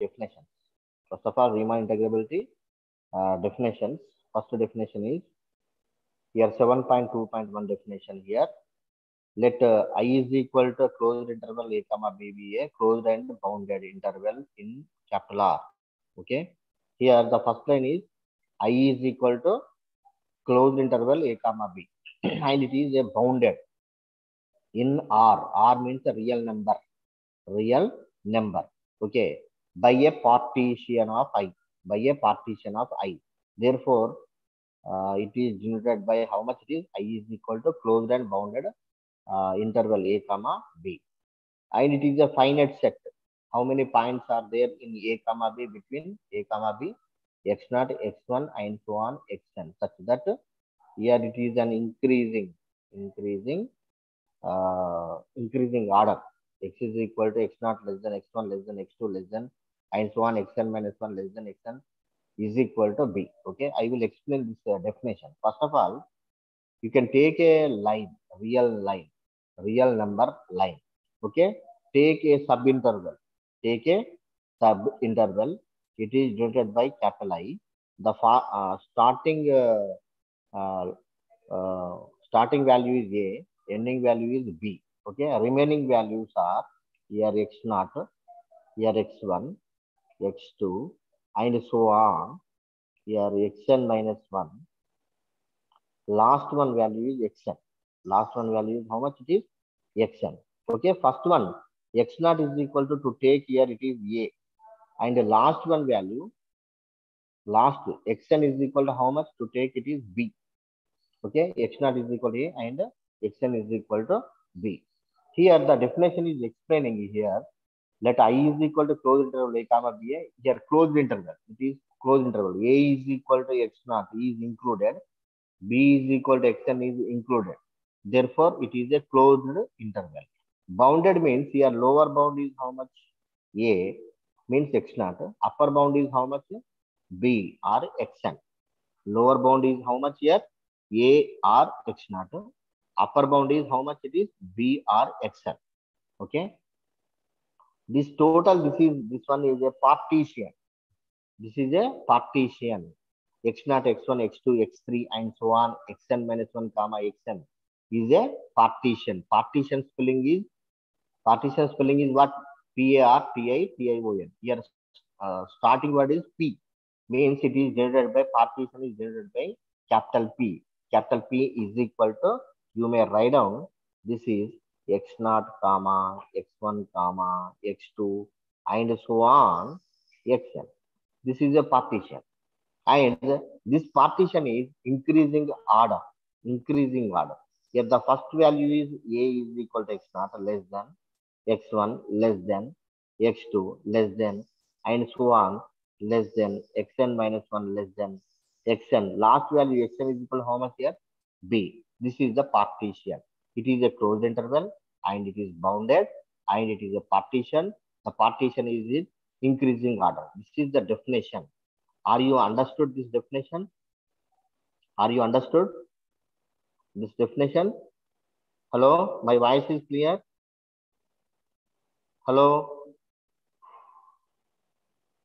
definitions. First of all, Riemann integrability definitions. First definition is here 7.2.1 definition here. Let I is equal to closed interval a comma b be a closed and bounded interval in capital R. Okay. Here the first line is I is equal to closed interval a comma b and it is a bounded in R. R means a real number. Real number. Okay. By a partition of I. By a partition of I. Therefore, it is denoted by how much it is? I is equal to closed and bounded interval a comma b, and it is a finite set. How many points are there in a comma b between a comma b? X0, x1, and so on xn, such that here it is an increasing order. X is equal to x0 less than x1 less than x2 less than and so on xn minus 1 less than xn is equal to b. Okay, I will explain this definition. First of all, you can take a line, real number line. Okay, take a subinterval. Take a subinterval. It is denoted by capital I. The starting value is a, ending value is b. Okay, remaining values are here x0, here x1, x2, and so on. Here xn minus 1. Last one value is xn. Last one value is how much it is? Xn. Okay, first one x0 is equal to take here it is a, and the last one value, last xn is equal to how much to take it is b. Okay, x0 is equal to a and xn is equal to b. Here the definition is explaining here. Let I is equal to closed interval a comma b. Here closed interval. It is closed interval. A is equal to x0 is included. B is equal to xn is included. Therefore, it is a closed interval. Bounded means here lower bound is how much? A means x0. Upper bound is how much? B or xn. Lower bound is how much here? A or x0. Upper bound is how much it is? B or xn. Okay. This total, this one is a partition. This is a partition. x0, x1, x2, x3, and so on, xn minus 1 comma xn is a partition. Partition spelling is what? P-A-R-T-I-T-I-O-N. Here starting word is P. Means it is generated by partition is generated by capital P. Capital P is equal to, you may write down, this is x0 comma x1 comma x2 and so on xn. This is a partition. And this partition is increasing order. Here the first value is a is equal to x0 less than x1 less than x2 less than and so on less than xn minus 1 less than xn. Last value xn is equal to how much here? B. This is the partition. It is a closed interval and it is bounded and it is a partition. The partition is in increasing order. This is the definition. Are you understood this definition? Are you understood this definition? Hello, my voice is clear? Hello?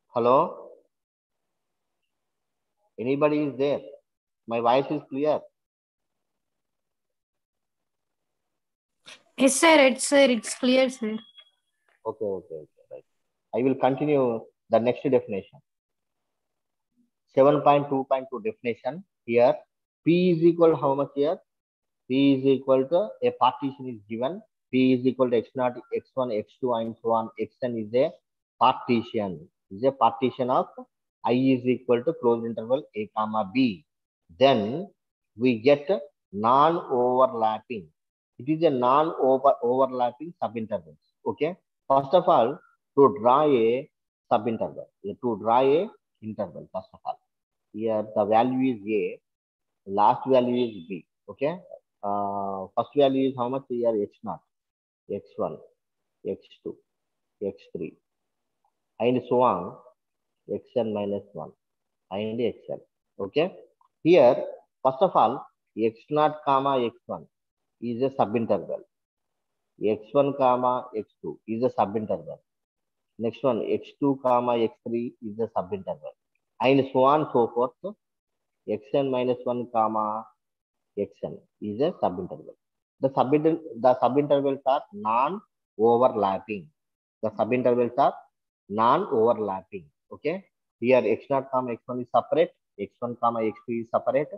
Hello? Anybody is there? My voice is clear? Yes, sir. It's clear, sir. Okay, right. I will continue the next definition. 7.2.2 definition. Here, P is equal to how much here? P is equal to, a partition is given. P is equal to x0, x1, x2, and so on. Xn is a partition. Is a partition of I is equal to closed interval a comma b. Then we get non-overlapping. It is a non-overlapping subintervals. Okay. First of all, to draw a subinterval, to draw a interval. First of all, here the value is a, last value is b. Okay. First value is how much here? x0, x1, x2, x3, and so on, xn minus 1 and xn. Okay. Here, first of all, x0 comma x1 is a subinterval. x1 comma x2 is a subinterval. Next one, x2 comma x3 is the subinterval. And so on and so forth. Xn minus 1 comma xn is a subinterval. The subintervals are non-overlapping. The subintervals are non-overlapping. Okay. Here x0 comma x1 is separate, x1 comma x2 is separate,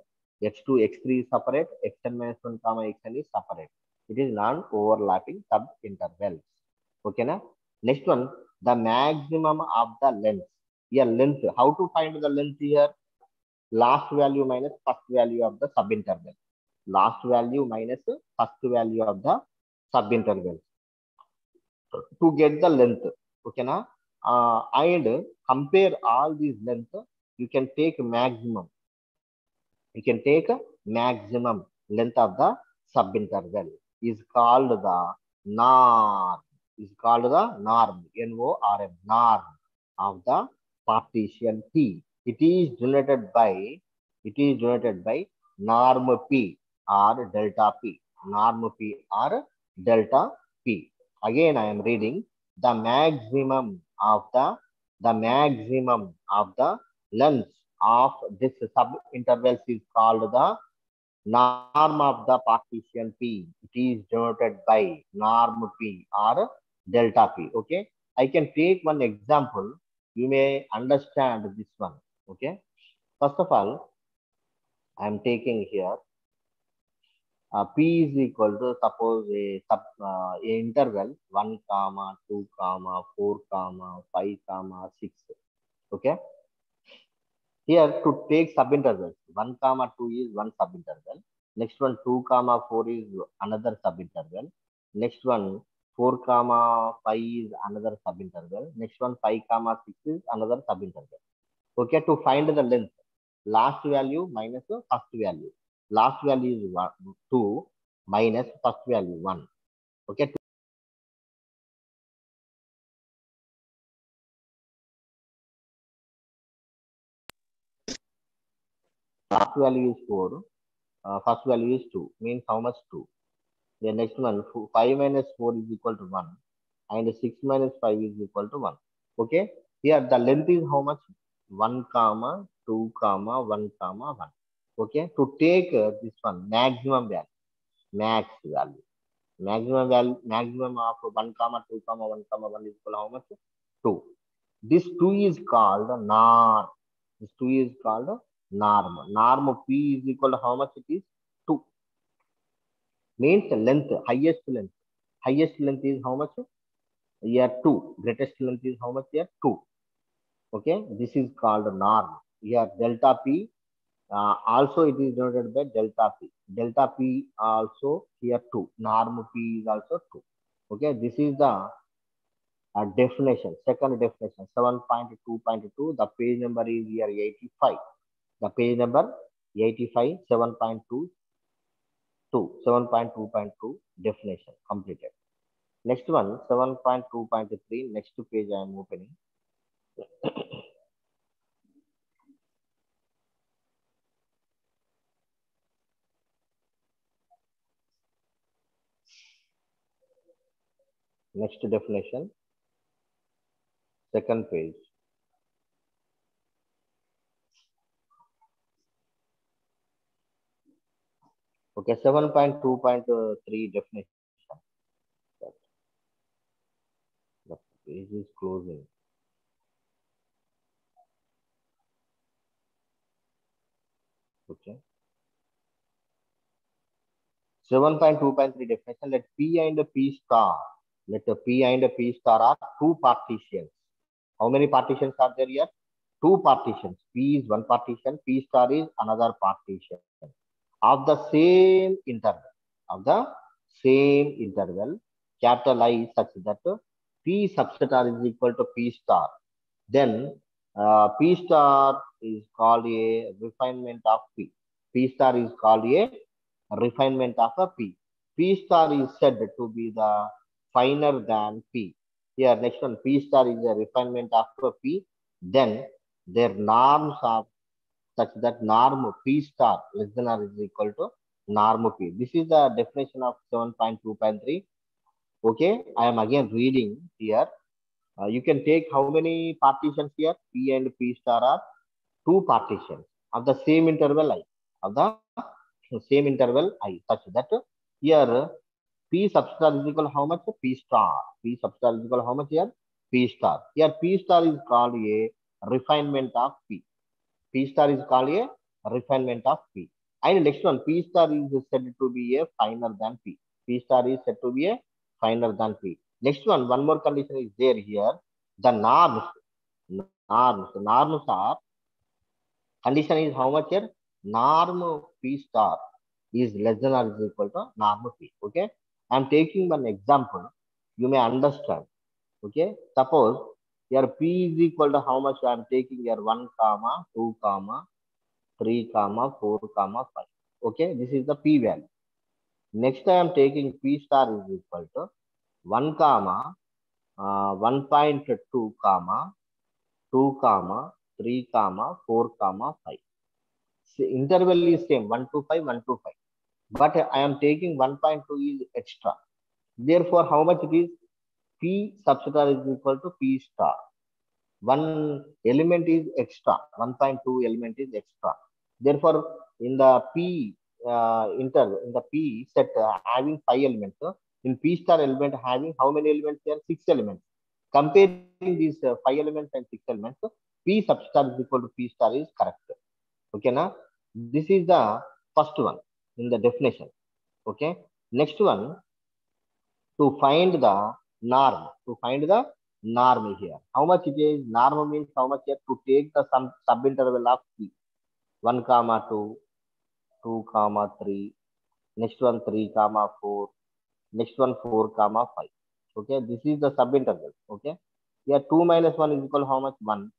x2 x3 is separate, xn minus 1 comma xn is separate. It is non-overlapping subintervals. Okay na? Next one, the maximum of the length. Here length. How to find the length here? Last value minus first value of the subinterval. Last value minus first value of the subinterval to get the length. Okay na? And compare all these length. You can take maximum. You can take maximum length of the subinterval is called the norm. Is called the norm. N-O-R-M. Norm of the partition P. It is generated by norm P or delta P. Norm P or delta P. Again, I am reading the maximum of the length of this subintervals is called the norm of the partition P. It is denoted by norm P or delta P. Okay. I can take one example. You may understand this one. Okay. First of all, I am taking here P is equal to suppose a interval 1 comma 2 comma 4 comma 5 comma 6. Okay. Here to take subintervals, 1 comma 2 is one subinterval. Next one 2 comma 4 is another subinterval. Next one 4 comma 5 is another subinterval. Next one 5 comma 6 is another subinterval. Okay, to find the length, last value minus the first value. Last value is 2 minus first value 1. Okay. Last value is 4. First value is 2. Means how much 2? The next one 5 minus 4 is equal to 1. And 6 minus 5 is equal to 1. Okay. Here the length is how much? 1 comma 2 comma 1 comma 1. Okay. To take this one maximum value. Maximum of 1 comma 2 comma 1 comma 1 is equal to how much? 2. This 2 is called norm. This 2 is called norm. Norm P is equal to how much it is? 2. Means length, highest length. Highest length is how much? Here 2. Greatest length is how much? Here 2. Okay. This is called norm. Here delta P. Also it is denoted by delta P. Delta P also here 2. Norm P is also 2. Okay. This is the definition. Second definition 7.2.2. The page number is here 85. The page number 85 7.2. 7.2.2 definition completed. Next one 7.2.3. Next page I am opening. Next definition, second page. Okay, 7.2.3 definition. The page is closing. Okay. 7.2.3 definition. Let P and P star. Let P and P star are two partitions. How many partitions are there here? Two partitions. P is one partition. P star is another partition of the same interval. Of the same interval. Capital I is such that P subset R is equal to P star. Then P star is called a refinement of P. P star is called a refinement of a P. P star is said to be the finer than P. Here, next one, P star is a refinement of a P. Then their norms are such that norm P star less than or is equal to norm P. This is the definition of 7.2.3. Okay, I am again reading here. You can take how many partitions here? P and P star are two partitions of the same interval I, of the same interval I, such that here P substar is equal how much? P star. P substar is equal how much here? P star. Here P star is called a refinement of P. P star is called a refinement of P. And next one, P star is said to be a finer than P. P star is said to be a finer than P. Next one more condition is there here. The norms are, condition is how much here? Norm P star is less than or is equal to norm P. Okay. I am taking one example. You may understand. Okay. Suppose here P is equal to how much? I am taking here 1 comma 2 comma 3 comma 4 comma 5. Okay. This is the P value. Next I am taking P star is equal to 1 comma 1.2 comma 2 comma 3 comma 4 comma 5. So interval is same 1 to 5 1 to 5, but I am taking 1.2 is extra. Therefore, how much it is? P substar is equal to P star. One element is extra. 1.2 element is extra. Therefore, in the P in the P set having 5 elements, in P star element having how many elements here? 6 elements. Comparing these 5 elements and 6 elements, P substar is equal to P star is correct. Okay, now this is the first one in the definition. Okay, next one, to find the norm. To find the norm here, how much it is? Norm means how much here? To take the some subinterval of P. 1 comma 2, 2 comma 3, next one 3 comma 4, next one 4 comma 5. Okay, this is the subinterval. Okay, here 2 minus 1 is equal how much? 1.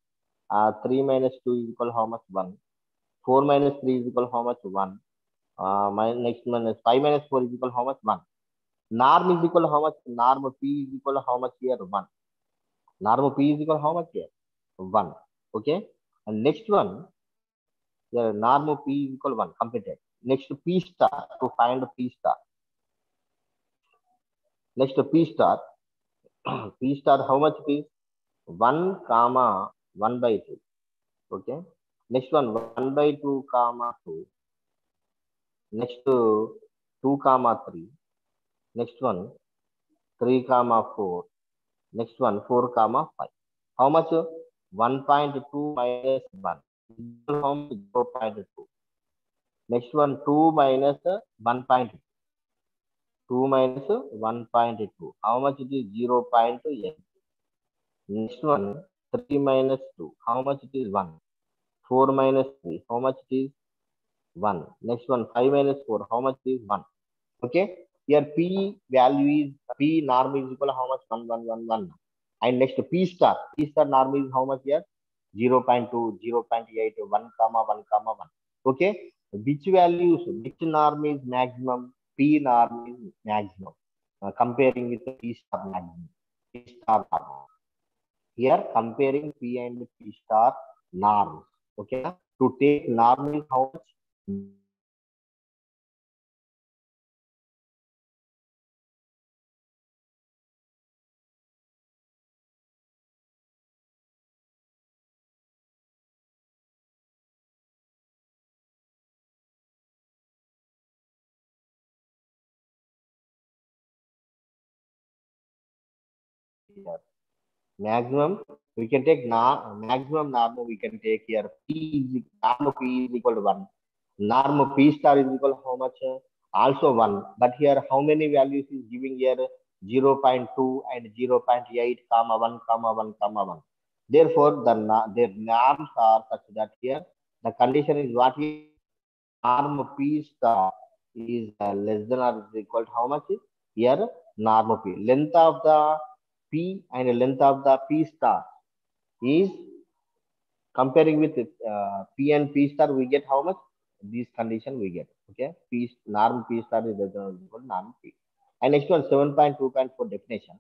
3 minus 2 is equal how much? 1. 4 minus 3 is equal how much? 1. My next minus 5 minus 4 is equal how much? 1. Norm is equal how much? Norm P is equal how much here? 1. Norm P is equal how much here? 1. Okay. And next one, here norm P is equal 1. Completed. Next P star, to find P star. Next P star. P star how much it is? 1 comma 1 by 2. Okay. Next one 1 by 2 comma 2. Next 2 comma 3. Next one 3 comma 4. Next one 4 comma 5. How much? 1.2 minus 1. How much? 0.2. Next one 2 minus 1.2. 2 minus 1.2. How much it is? 0.8. Next one 3 minus 2. How much it is? 1. 4 minus 3. How much it is? 1. Next one 5 minus 4. How much is 1? Okay. Here P value is P norm is equal to how much? 1 1 1 1. And next P star. P star norm is how much here? 0.2, 0.8, 1 comma 1 comma 1. Okay. Which values? Which norm is maximum? P norm is maximum. Comparing with the P star maximum. P star norm. Here comparing P and P star norms. Okay. To take norm is how much? Here. Maximum, we can take maximum norm, we can take here norm P is equal to 1. Norm P star is equal to how much? Also 1. But here how many values is giving here? 0.2 and 0.8 comma 1 comma 1 comma 1. Therefore, their norms are such that here the condition is what is norm P star is less than or is equal to how much? Here norm P. Length of the P and length of the P star is comparing with P and P star, we get how much? This condition we get. Okay. P norm P star is less than or equal to norm P. And next one 7.2.4 definition.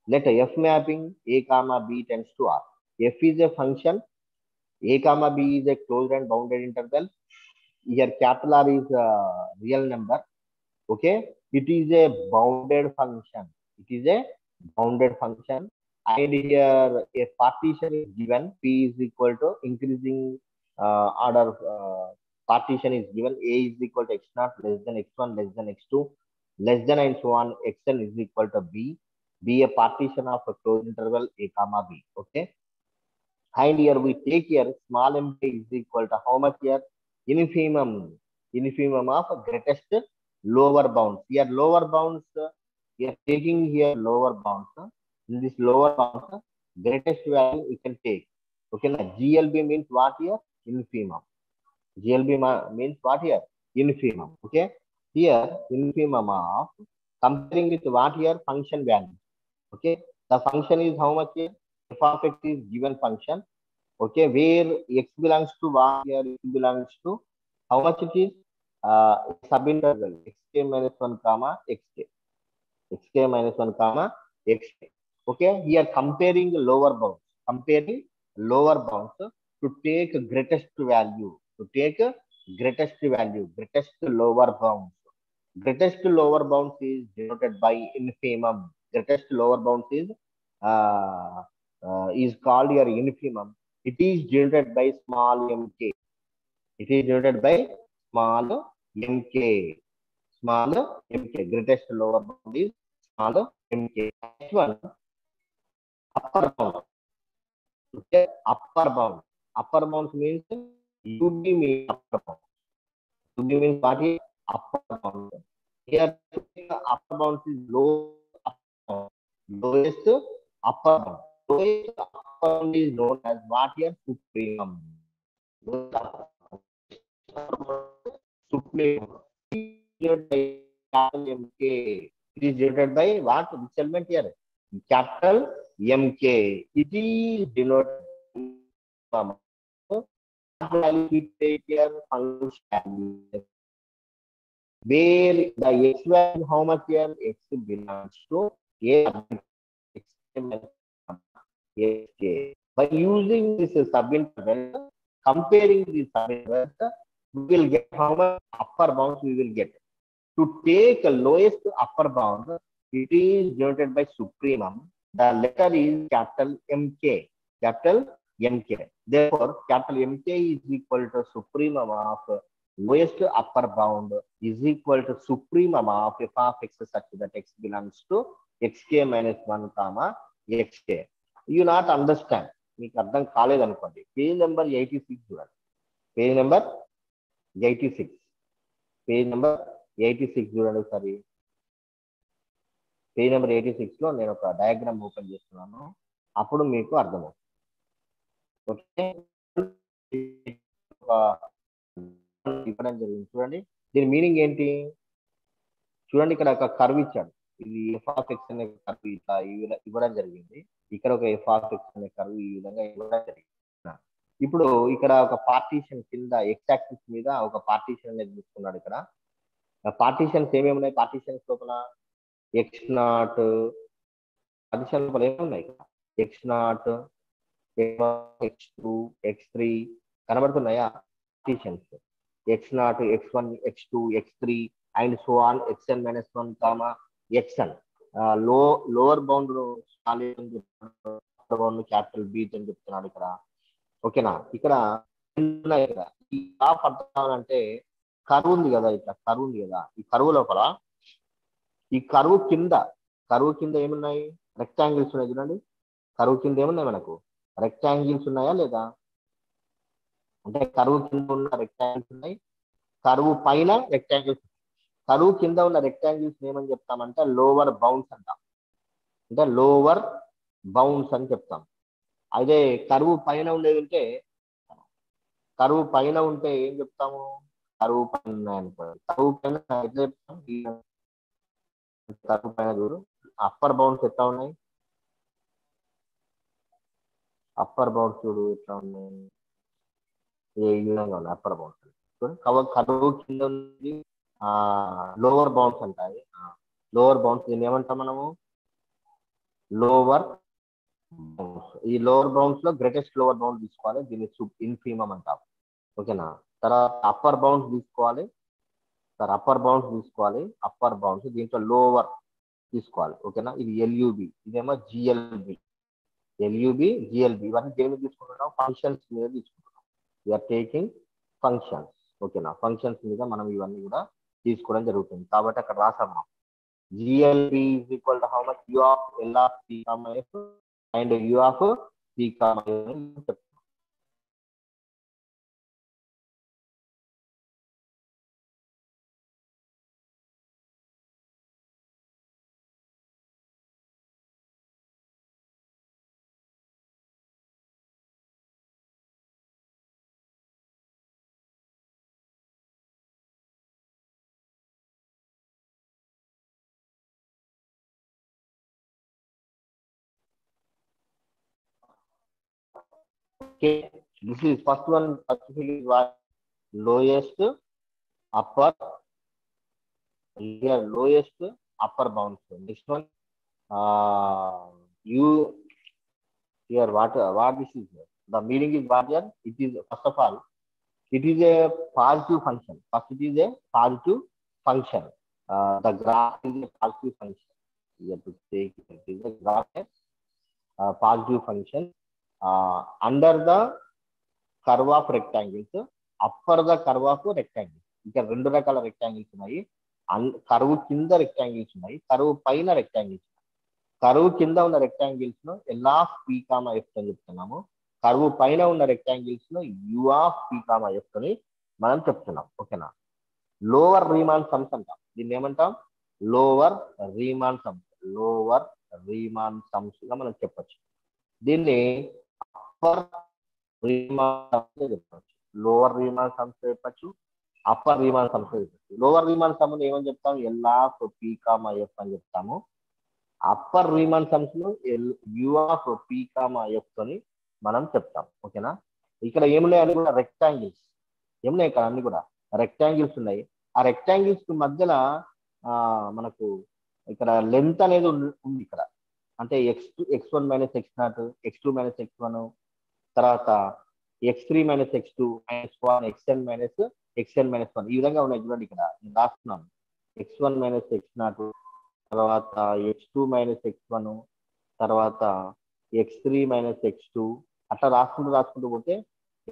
Let F mapping A comma B tends to R. F is a function. A comma B is a closed and bounded interval. Here capital R is a real number. Okay. It is a bounded function. It is a bounded function. and here a partition is given. P is equal to increasing order partition is given. A is equal to x naught less than x1 less than x2 less than and so on. Xn is equal to b. Be a partition of a closed interval a comma b. Okay. And here we take here small m is equal to how much here? Infimum. Infimum of greatest lower bounds. Here lower bounds, we are taking here lower bounds. In this lower bounds, greatest value we can take. Okay, now GLB means what here? Infimum. GLB means what here? Infimum. Okay, here infimum of comparing with what here? Function value. Okay, the function is how much here? F of x is given function. Okay, where x belongs to what here? X belongs to how much it is? Subinterval xk minus 1 comma xk. Xk minus 1 comma xk. Okay, here comparing the lower bounds. Comparing lower bounds to take greatest value. To take greatest value. Greatest lower bounds. Greatest lower bounds is denoted by infimum. Greatest lower bounds is called your infimum. It is denoted by small mk. It is denoted by small mk. Small mk. Greatest lower bound is small mk. Next one, upper bound. Okay, upper bound. Upper bound means UB means upper bound. UB means what is upper bound. Here, upper bound is low. Lowest upper bound. Lowest upper bound is known as what here? Supremum. Supremum. MK. It is denoted by what? Which element here? Capital MK. It is denoted value we take here function where the x value how much here? X belongs to a xk. By using this subinterval, comparing these subintervals, we will get how much upper bounds we will get. To take a lowest upper bound, it is denoted by supremum. The letter is capital MK. Capital MK. Therefore, capital MK is equal to supremum of lowest upper bound is equal to supremum of f of x such that x belongs to xk minus 1 comma xk. You not understand. మీకు అర్థం కాలేదనుకోండి page number 86 చూడండి. Page number 86. Page number 86 చూడండి ఒకసారి. Page number 86 లో నేను ఒక diagram open చేస్తున్నాను, అప్పుడు మీకు అర్థమవుతుంది. ఓకే, ఇవ్వడం జరిగింది చూడండి. దీని మీనింగ్ ఏంటి చూడండి. ఇక్కడ ఒక కర్వ్ ఇచ్చాడు. ఇది ఎఫ్ ఆఫ్ ఎక్స్ అనే కర్వ్ ఇట్లా ఇవ్వడం జరిగింది. ఇక్కడ ఒక ఎఫ్ ఆఫ్ ఎక్స్ అనే కర్వ్ ఈ విధంగా ఇవ్వడం జరిగింది. ఇప్పుడు ఇక్కడ ఒక పార్టీషన్ కింద ఎక్స్ యాక్సిస్ మీద ఒక పార్టీషన్ అనేది తీసుకున్నాడు. ఇక్కడ పార్టీషన్స్ ఏమేమి ఉన్నాయి? పార్టీషన్స్ లోపల ఎక్స్ నాట్ పార్టీషన్ లోపల ఏమున్నాయి? ఎక్స్ నాట్, x2, x3 కనబడుతున్నాయా? Partitions X naught, x1, x2, x3 and so on xn minus 1 comma xn. Lower bound capital B అని చెప్తున్నాడు ఇక్కడ. ఓకేనా? ఇక్కడ ఈ గ్రాఫ్ అర్థం కావాలంటే కరువు ఉంది కదా, ఇట్లా కరువు ఉంది కదా, ఈ కరువు లోపల ఈ కరువు కింద ఏమున్నాయి? రెక్టాంగిల్స్ ఉన్నాయి చూడండి. కరువు కింద ఏమున్నాయి? మనకు రెక్టాంగిల్స్ ఉన్నాయా లేదా? అంటే కరువు కింద ఉన్న రెక్టాంగిల్స్ ఉన్నాయి, కరువు పైన రెక్టాంగిల్స్. కరువు కింద ఉన్న రెక్టాంగిల్స్ ఏమని చెప్తామంటే లోవర్ బౌండ్స్ అంటాం. అంటే లోవర్ బౌండ్స్ అని చెప్తాం. అదే కరువు పైన ఉండేది ఉంటే, కరువు పైన ఉంటే ఏం చెప్తాము? కరువు పైన ఉన్నాయనుకోండి. కరువు పైన ఎట్లా చెప్తాం? కరువు పైన చూడు అప్పర్ బౌండ్స్ ఎట్లా ఉన్నాయి? అప్పర్ బౌండ్స్ చూడు ఎట్లా ఉన్నాయి? ఏ విధంగా ఉన్నాయి అప్పర్ బౌండ్స్? కరువు కింద ఉంది లోవర్ బౌండ్స్ అంటాయి. లోవర్ బౌండ్స్ దీన్ని ఏమంటాం మనము? Lower bounds. ఈ లోవర్ బౌండ్స్ లో గ్రేటెస్ట్ లోవర్ బౌండ్ తీసుకోవాలి, దీన్ని ఇన్ఫీమం అంటాం. ఓకేనా? తర్వాత అప్పర్ బౌండ్స్ తీసుకోవాలి, అప్పర్ బౌండ్స్ దీంట్లో లోవర్ తీసుకోవాలి. ఓకేనా? ఇది ఎల్యుబి, ఇదేమో జిఎల్బి. ఎల్యుబి జిఎల్బి ఇవన్నీ దేని తీసుకుంటున్నాం, ఫంక్షన్స్ మీద తీసుకుంటున్నాం. You're taking functions. ఓకేనా, ఫంక్షన్స్ మీద మనం ఇవన్నీ కూడా తీసుకోవడం జరుగుతుంది. కాబట్టి అక్కడ రాసాము GLB is equal to how much u of L of p comma f and u of p comma f. Okay, this is first one. First thing is what? Lowest upper, here lowest upper bound. Next one, you here what this is here. The meaning is what here? It is first of all, it is a positive function. First, it is a positive function. The graph is a positive function. You have to take it. It is a graph, positive function under the curve of rectangles, upper the curve of rectangles. ఇక్కడ రెండు రకాల rectangles ఉన్నాయి. కరువు కింద rectangles ఉన్నాయి, కరువు పైన rectangles. కరువు కింద ఉన్న రెక్టాంగిల్స్ ను L of P comma F అని చెప్తున్నాము. కరువు పైన ఉన్న రెక్టాంగిల్స్ ను you of P comma F అని మనం చెప్తున్నాం. ఓకేనా, లోవర్ రీమాన్ సమ్స్ అంటాం. దీన్ని ఏమంటాం? Lower Riemann sums. Lower Riemann sums గా మనం చెప్పచ్చు. దీన్ని అప్పర్ రీమాన్ సమ్స్ చెప్పచ్చు. లోవర్ రీమాన్ సమ్స్ చెప్పచ్చు, అప్పర్ రీమాన్ సమ్స్ చెప్పచ్చు. లోవర్ రీమాన్ సమ్ ఏమని చెప్తాము? L of P comma F అని చెప్తాము. అప్పర్ రీమాన్ సమ్స్ ను you of P comma F అని మనం చెప్తాం. ఓకేనా, ఇక్కడ ఏమున్నాయి? అన్ని కూడా రెక్టాంగిల్స్. ఏమున్నాయి ఇక్కడ? అన్ని కూడా రెక్టాంగిల్స్ ఉన్నాయి. ఆ రెక్టాంగిల్స్ మధ్యలో మనకు ఇక్కడ లెంత్ అనేది ఉంది ఇక్కడ. అంటే x1 minus x0, x2 minus x1, తర్వాత x3 minus x2 minus 1, xn minus 1 ఈ విధంగా ఉన్నాయి. చూడండి ఇక్కడ నేను రాస్తున్నాను. x1 మైనస్ x0, తర్వాత x2 మైనస్ x1, తర్వాత x3 మైనస్ x2 అట్లా రాసుకుంటూ పోతే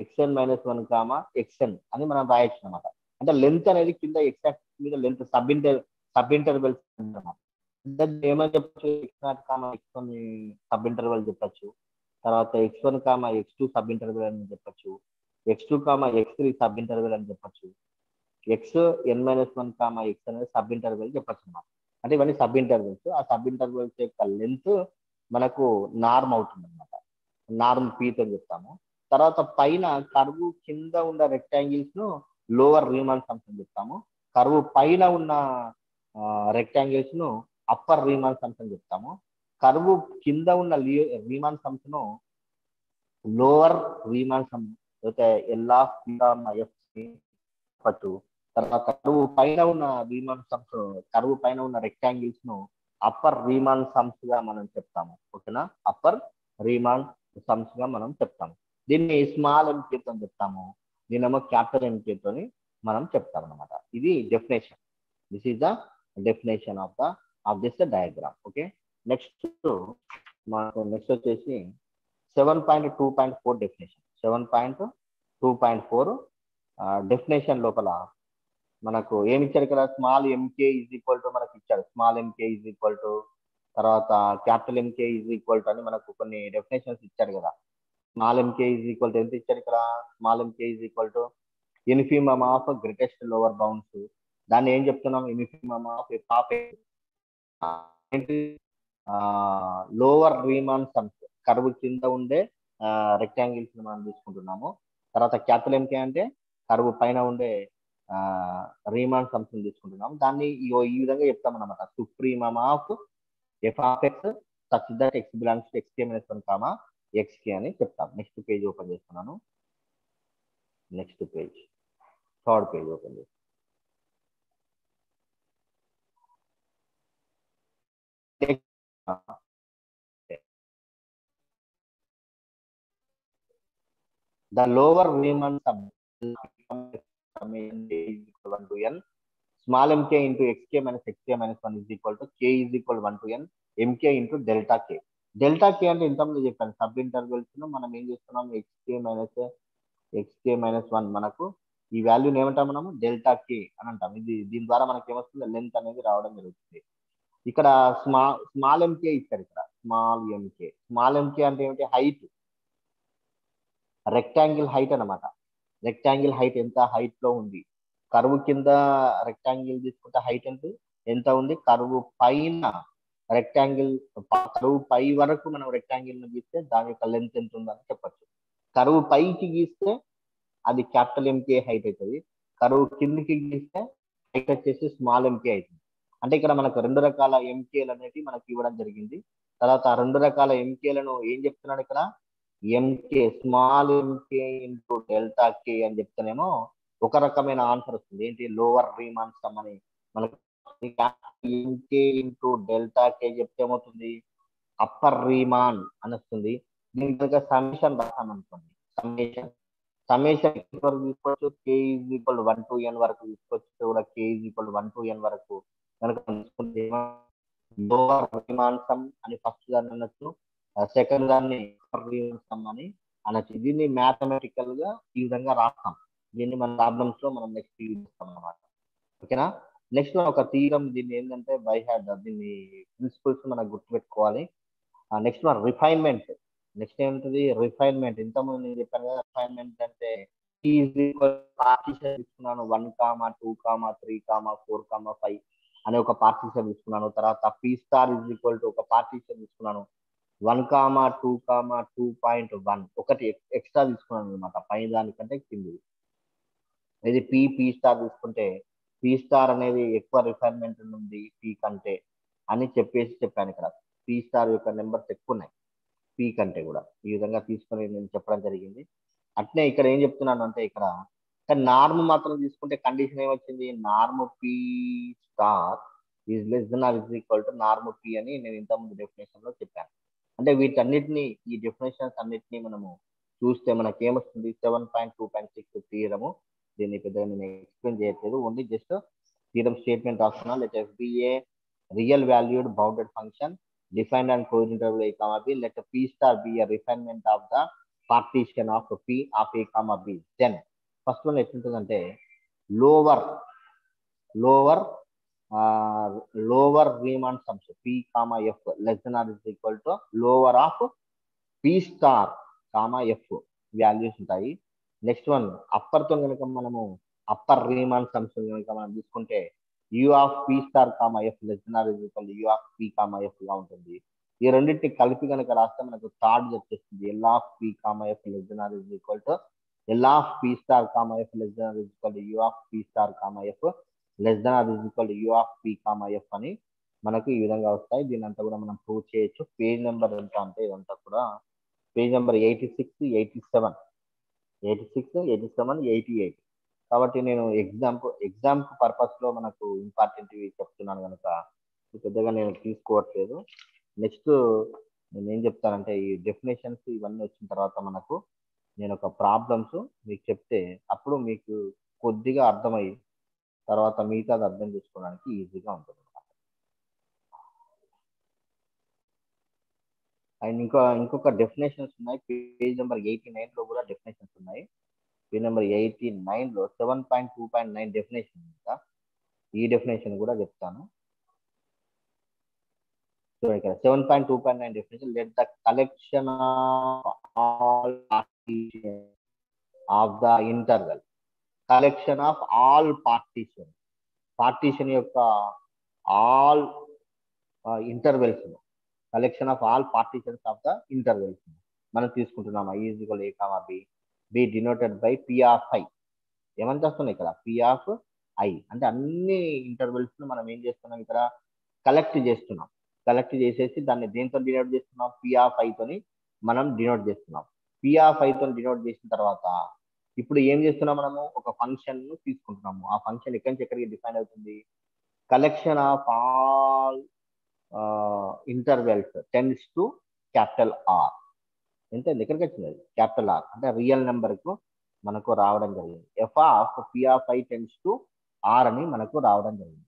xn మైనస్ 1 కామా xn అని మనం రాయొచ్చు అనమాట. అంటే లెంత్ అనేది కింద x యాక్సిస్ మీద లెంత్ సబ్ ఇంటర్వెల్స్ అన్నమాట. ఏమని చెప్పచ్చు? x0 comma x1 sub interval చెప్పచ్చు, తర్వాత x1 comma x2 sub interval అని చెప్పచ్చు, x2 comma x3 sub interval అని చెప్పచ్చు, xn-1 కామా x అనేది సబ్ ఇంటర్వెల్ చెప్పచ్చు అన్నమాట. అంటే ఇవన్నీ సబ్ ఇంటర్వెల్స్. ఆ సబ్ ఇంటర్వెల్స్ యొక్క లెంత్ మనకు నార్మ్ అవుతుంది అనమాట. నార్మ్ పీత్ అని చెప్తాము. తర్వాత పైన కర్వ్ కింద ఉన్న రెక్టాంగిల్స్ ను లోవర్ రీమాన్ సమ్స్ అని చెప్తాము. కర్వ్ పైన ఉన్న రెక్టాంగిల్స్ ను అప్పర్ రీమాన్ సమ్స్ అని చెప్తాము. కర్వ్ కింద ఉన్న రీమాన్ సమ్స్ ను లోవర్ రీమాన్ సమ్ అయితే ఎల్ ఆఫ్ ఎఫ్ చెప్పచ్చు. తర్వాత కరువు పైన ఉన్న రీమాన్ సమ్స్, కరువు పైన ఉన్న రెక్టాంగిల్స్ ను అప్పర్ రీమాన్ సమ్స్ గా మనం చెప్తాము. ఓకేనా, అప్పర్ రీమాన్ సమ్స్ గా మనం చెప్తాము. దీన్ని స్మాల్ ఎంకేతో అని చెప్తాము, దీనేమో క్యాపిటల్ ఎంకేతో మనం చెప్తాం అనమాట. ఇది definition. This is the definition of this diagram. Okay, next వచ్చేసి 7.2.4 డెఫినేషన్. 7.2.4 డెఫినేషన్ లోపల మనకు ఏమి ఇచ్చారు ఇక్కడ? Small MK is equal to మనకు ఇచ్చారు. Small MK is equal to, తర్వాత capital MK is equal to అని మనకు కొన్ని డెఫినేషన్స్ ఇచ్చారు కదా. Small MK is equal to ఎంత ఇచ్చారు ఇక్కడ? Small MK is equal to infimum of greatest lower bounds. దాన్ని ఏం చెప్తున్నాం? Infimum of lower Riemann sums, curve కింద ఉండే రెక్టాంగిల్స్ మనం తీసుకుంటున్నాము. తర్వాత క్యాపిటల్ ఎంకే అంటే కర్వ్ పైన ఉండే రీమాన్ సమ్స్ తీసుకుంటున్నాము. దాన్ని ఈ విధంగా చెప్తాం అనమాట. Supremum of F of X such that X belongs to xk-1 comma xk అని చెప్తాం. నెక్స్ట్ పేజ్ ఓపెన్ చేస్తున్నాను. Next page, third page open చేస్తాను. The lower Riemann sum is equal to n. Small mk into xk minus xk minus 1 is equal to k is equal 1 to n mk into delta k. Delta K అంటే ఇంతకుముందు చెప్పాను, sub intervals మనం ఏం చేస్తున్నాం, ఎక్స్కే minus 1 మనకు ఈ వాల్యూని ఏమంటాం మనము డెల్టా కే అని అంటాం. దీని ద్వారా మనకి ఏమొస్తుంది, లెంత్ అనేది రావడం జరుగుతుంది. ఇక్కడ స్మాల్ ఎంకే ఇచ్చారు. ఇక్కడ స్మాల్ ఎంకే అంటే ఏమిటి, హైట్, రెక్టాంగిల్ హైట్ అనమాట. రెక్టాంగిల్ హైట్ ఎంత హైట్ లో ఉంది, కర్వ్ కింద రెక్టాంగిల్ తీసుకుంటే హైట్ ఎంత ఉంది, కర్వ్ పైన రెక్టాంగిల్, కరువు పై వరకు మనం రెక్టాంగిల్ ను గీస్తే దాని యొక్క లెంత్ ఎంత ఉందని చెప్పచ్చు. కరువు పైకి గీస్తే అది క్యాపిటల్ ఎంకే హైట్ అవుతుంది, కరువు కిందికి గీస్తే హైట్ వచ్చేసి స్మాల్ ఎంకే అవుతుంది. అంటే ఇక్కడ మనకు 2 రకాల ఎంకేలు అనేవి మనకి ఇవ్వడం జరిగింది. తర్వాత ఆ 2 రకాల ఎంకేలను ఏం చెప్తున్నాడు ఇక్కడ, MK small MK into delta K అని చెప్తేనేమో ఒక రకమైన ఆన్సర్ వస్తుంది. ఏంటి, లోవర్ రీమాన్ సమ్ అని. మనకు ఎంకే ఇంటూ డెల్టా కే చెప్తే ఏమవుతుంది, అప్పర్ రీమాన్ అని వస్తుంది. దీని కనుక సమ్మేషన్ రాసాను అనుకోండి, సమ్మేషన్ వరకు తీసుకోవచ్చు, కే ఈజ్ ఈక్వల్ 1 to n వరకు తీసుకోవచ్చు, కూడా కే ఈజ్ ఈక్వల్ 1 to n వరకు కనుక తీసుకుంటే లోవర్ రీమాన్ సమ్ అని ఫస్ట్ దాన్ని అనొచ్చు, సెకండ్ దాన్ని అప్పర్ రీమాన్ సమ్ అని అనొచ్చు. దీన్ని మ్యాథమెటికల్ గా ఈ విధంగా రాస్తాం. దీన్ని మన ప్రాబ్లమ్స్ లో మనం నెక్స్ట్ యూజ్ చేస్తాం అన్నమాట. ఓకేనా. నెక్స్ట్ ఒక థీరం, దీన్ని ఏంటంటే బై హ్యాడ్, దీన్ని ప్రిన్సిపల్స్ మనం గుర్తుపెట్టుకోవాలి. నెక్స్ట్ మన రిఫైన్మెంట్. నెక్స్ట్ ఏముంటుంది, రిఫైన్మెంట్. ఇంతకుముందు నేను చెప్పాను కదా, రిఫైన్మెంట్ అంటే పార్టీషన్ తీసుకున్నాను, 1, 2, 3, 4, 5 అనే ఒక పార్టీషన్ తీసుకున్నాను. తర్వాత P star is equal to ఒక పార్టీషన్ తీసుకున్నాను, 1, 2, 2.1 ఒకటి ఎక్స్ట్రా తీసుకున్నాను అనమాట, పైన దానికంటే కింది. ఇది పీ స్టార్ తీసుకుంటే పీ స్టార్ అనేది ఎక్కువ రిఫైన్మెంట్ ఉంది పీ కంటే అని చెప్పాను. ఇక్కడ పీ స్టార్ యొక్క నెంబర్స్ ఎక్కువ ఉన్నాయి పీ కంటే కూడా, ఈ విధంగా తీసుకొని నేను చెప్పడం జరిగింది. అట్నే ఇక్కడ ఏం చెప్తున్నాను అంటే, ఇక్కడ నార్మ్ మాత్రం తీసుకుంటే కండిషన్ ఏమొచ్చింది, norm P star is less than or is equal to norm P అని నేను ఇంతకుముందు డెఫినేషన్ లో చెప్పాను. అంటే వీటన్నిటిని, ఈ డెఫినేషన్స్ అన్నిటినీ మనము చూస్తే మనకి ఏమొస్తుంది, 7.2.6 థీరము. దీన్ని పెద్దగా నేను ఎక్స్ప్లెయిన్ చేయట్లేదు, ఓన్లీ జస్ట్ థీరం స్టేట్మెంట్ రాస్తున్నా. Let F be a real valued bounded function defined and co-interval a comma b, let p star be a refinement of the partition of p of a comma b. Then first one ఎట్లుంటుందంటే, lower Riemann sums p comma f less than or is equal to lower of p star comma f values ఉంటాయి. Next one upper తో కనుక మనము upper Riemann sums కనుక మనం తీసుకుంటే u of p star comma f less than or is equal to u of p comma f గా ఉంటుంది. ఈ రెండింటిని కలిపి కనుక రాస్తే మనకు థర్డ్ వచ్చేస్తుంది, l of p comma f less than or is equal to l of p star comma f less than or is equal to u of p star comma f less than or is equal to u of p comma f అని మనకు ఈ విధంగా వస్తాయి. దీని అంతా కూడా మనం prove చేయొచ్చు. పేజ్ నెంబర్ ఎంత అంటే ఇదంతా కూడా పేజ్ నెంబర్ 86, 87, 88. కాబట్టి నేను ఎగ్జామ్ పర్పస్ లో మనకు ఇంపార్టెంట్ చెప్తున్నాను కనుక పెద్దగా నేను తీసుకోవట్లేదు. నెక్స్ట్ నేను ఏం చెప్తానంటే, ఈ డెఫినేషన్స్ ఇవన్నీ వచ్చిన తర్వాత మనకు నేను ఒక ప్రాబ్లమ్స్ మీకు చెప్తే అప్పుడు మీకు కొద్దిగా అర్థమై తర్వాత మిగతాది అర్థం చేసుకోవడానికి ఈజీగా ఉంటుంది. అండ్ ఇంకొక డెఫినేషన్స్ ఉన్నాయి, పేజ్ నెంబర్ 89 లో కూడా డెఫినేషన్స్ ఉన్నాయి. పేజ్ నెంబర్ 89 లో 7.2.9 డెఫినేషన్ ఇంకా ఈ డెఫినేషన్ కూడా చెప్తాను. సో ఇక్కడ 7.2.9 definition, let the collection of partition of the interval. Collection of all partition యొక్క all intervals, collection of all partitions of the intervals మనం తీసుకుంటున్నాము. Is equal A comma B denoted by P of I. ఏమని చేస్తున్నాం ఇక్కడ, P of I అంటే అన్ని intervals మనం ఏం చేస్తున్నాం, ఇక్కడ కలెక్ట్ చేసేసి దాన్ని దేంతో డినోట్ చేస్తున్నాం, పి ఆఫ్ ఐ తోని మనం డినోట్ చేస్తున్నాం. పి ఆఫ్ ఐ తోని డినోట్ చేసిన తర్వాత ఇప్పుడు ఏం చేస్తున్నాం, మనము ఒక ఫంక్షన్ ను తీసుకుంటున్నాము. ఆ ఫంక్షన్ ఎక్కడి నుంచి ఎక్కడికి డిఫైన్ అవుతుంది, collection of all intervals tends to capital R. ఎంత ఎక్కడికి వచ్చింది, క్యాపిటల్ ఆర్ అంటే రియల్ నెంబర్ కు మనకు రావడం జరిగింది. F of P of I tends to R అని మనకు రావడం జరిగింది.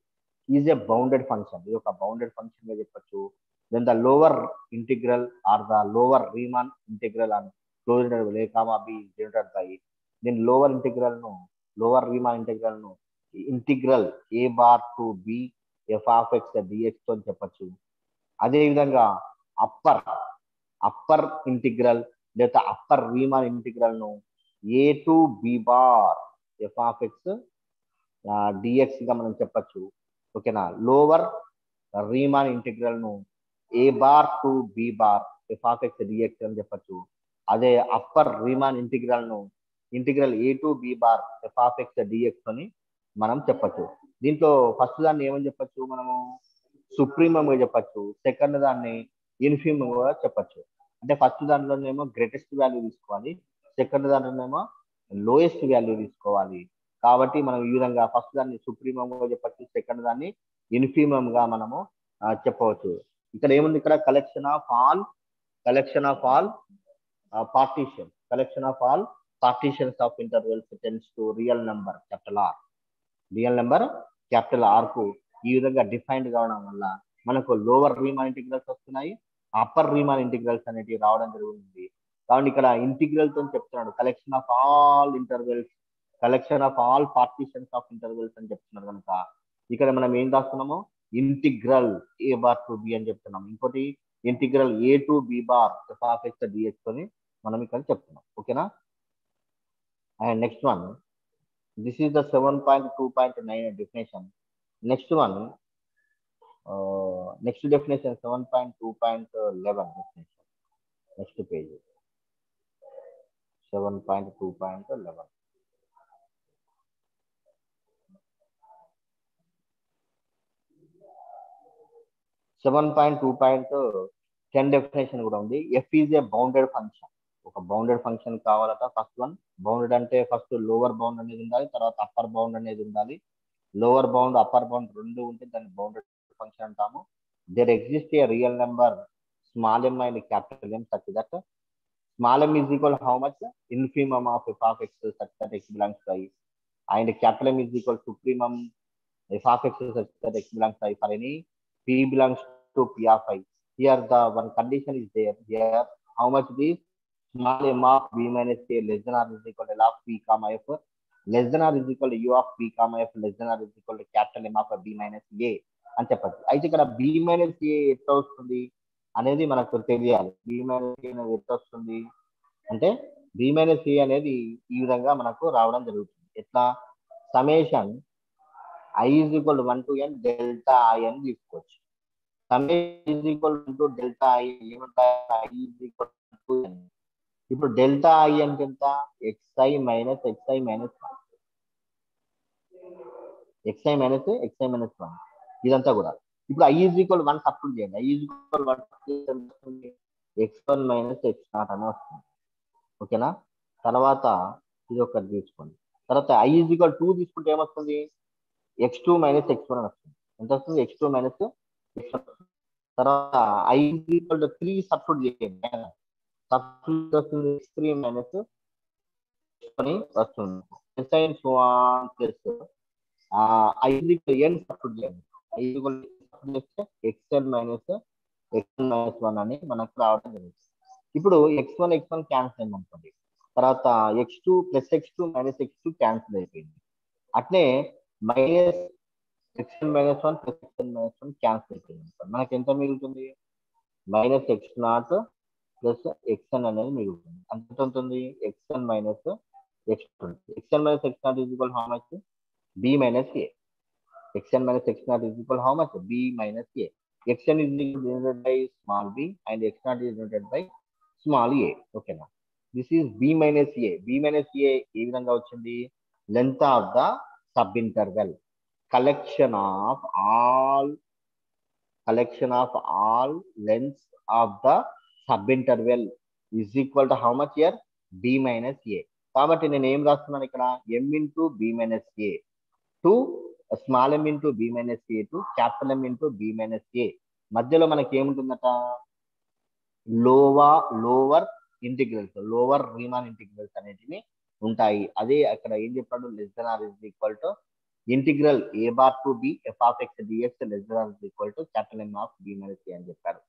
Is a bounded function. ఇది ఒక బౌండెడ్ ఫంక్షన్ గా చెప్పచ్చు. then the lower integral or the lower Riemann integral on closed interval a comma b is denoted by then lower Riemann integral ను integral a bar to b f of x dx అని చెప్పచ్చు. అదేవిధంగా upper integral లేదా upper Riemann integral ను a to b bar f of x dx గా మనం చెప్పచ్చు. ఓకేనా. లోవర్ రీమాన్ ఇంటిగ్రల్ ను a bar to b bar f of x dx అని చెప్పచ్చు. అదే అప్పర్ రీమాన్ ఇంటిగ్రల్ ను integral a to b bar f of x dx అని మనం చెప్పచ్చు. దీంట్లో ఫస్ట్ దాన్ని ఏమని చెప్పచ్చు, మనము సుప్రీమం గా చెప్పచ్చు. సెకండ్ దాన్ని ఇన్ఫీమం గా చెప్పచ్చు. అంటే ఫస్ట్ దాంట్లోనేమో గ్రేటెస్ట్ వాల్యూ తీసుకోవాలి, సెకండ్ దాంట్లోనేమో లోయెస్ట్ వాల్యూ తీసుకోవాలి. కాబట్టి మనం ఈ విధంగా ఫస్ట్ దాన్ని సుప్రీమం గా చెప్పచ్చు, సెకండ్ దాన్ని ఇన్ఫీమం గా మనము చెప్పవచ్చు. ఇక్కడ ఏముంది, ఇక్కడ collection of all partitions of intervals tends to real number capital R కు ఈ విధంగా డిఫైన్డ్ కావడం వల్ల మనకు లోవర్ రీమాన్ ఇంటిగ్రల్స్ వస్తున్నాయి, అప్పర్ రీమాన్ ఇంటిగ్రల్స్ అనేటివి రావడం జరుగుతుంది. కాబట్టి ఇక్కడ ఇంటిగ్రల్ తో చెప్తున్నాడు collection of all partitions of intervals అని చెప్తున్నారు కనుక ఇక్కడ మనం ఏం రాస్తున్నాము, integral a bar to b అని చెప్తున్నాం. ఇంకోటి integral a to b bar f of x dx అని మనం ఇక్కడ చెప్తున్నాం. ఓకేనా. And next one, this is the 7.2.9 definition. Next definition 7.2.11 definition. Next page 7.2.11. definition కూడా ఉంది. f is a bounded function. ఒక బౌండెడ్ ఫంక్షన్ కావాలట. ఫస్ట్ వన్ బౌండెడ్ అంటే ఫస్ట్ లోవర్ బౌండ్ అనేది ఉండాలి, తర్వాత అప్పర్ బౌండ్ అనేది ఉండాలి. లోవర్ బౌండ్ అప్పర్ బౌండ్ రెండు ఉంటే దాన్ని బౌండెడ్ ఫంక్షన్ అంటాము. There exist a real number small m and capital M such that small m is equal how much infimum of f of x such that x belongs to I and capital M is equal supremum f of x such that x belongs to I for any p belongs to p of I. Here the one condition is there. Here how much this small m of b minus a less than or is equal to L of p comma f less than or is equal to u of p comma f less than or is equal to capital M of b minus a అని చెప్పచ్చు. అయితే ఇక్కడ b minus a ఎంత వస్తుంది అనేది మనకు తెలియాలి. b minus a అనేది ఎంత వస్తుంది అంటే b minus a అనేది ఈ విధంగా మనకు రావడం జరుగుతుంది. ఎట్లా, సಮೇషన్ i is equal to 1 to n delta I అని తీసుకోవచ్చు. సಮೇషన్ is equal to delta I ఏమంటారు, i is equal to n. ఇప్పుడు డెల్టా ఐ అంటే ఎంత, xi minus 1 ఇదంతా కూడా. ఇప్పుడు i is equal to 1 substitute చేయండి. i is equal to 1 x1 minus x0 అని వస్తుంది. ఓకేనా. తర్వాత ఇది ఒకటి తీసుకోండి. తర్వాత i is equal to 2 తీసుకుంటే ఏమొస్తుంది, x2 minus x1 అని వస్తుంది. ఎంత వస్తుంది, x2 minus x1. తర్వాత i is equal to 3 substitute చేయండి. సబ్స్టిట్యూట్ వస్తుంది x3 minus అని వస్తుంది. i is equal to n substitute చేయండి. i is equal to xn minus x1 minus 1 అని మనకు రావడం జరుగుతుంది. ఇప్పుడు x1 క్యాన్సిల్ అయింది అనుకోండి. తర్వాత x2 plus x2 minus x2 cancel అయిపోయింది. అట్లే minus x1 minus 1 plus xn minus 1 cancel అయిపోయింది. మనకి ఎంత మిగులుతుంది, మైనస్ x0 ప్లస్ xn అనేది మిగులుతుంది. అంత ఉంటుంది xn minus x2. xn minus x0 is equal how much, b minus a. xn minus x0 is equal how much, b minus a. xn is denoted by small b and x0 is denoted by small a. ఓకేనా. This is b minus a. b minus a ఏ విధంగా వచ్చింది, length of the sub interval collection of all lengths of the sub interval is equal to how much here, b minus a. కాబట్టి నేను ఏం రాస్తున్నాను ఇక్కడ, m into b minus a to small m into b minus a to capital M into b minus a. మధ్యలో మనకి ఏముంటుందట, lower Riemann integrals అనేటివి ఉంటాయి. అదే అక్కడ ఏం చెప్పాడు, less than or is equal to integral a bar to b f of x dx less than or is equal to capital M of b minus a అని చెప్పారు.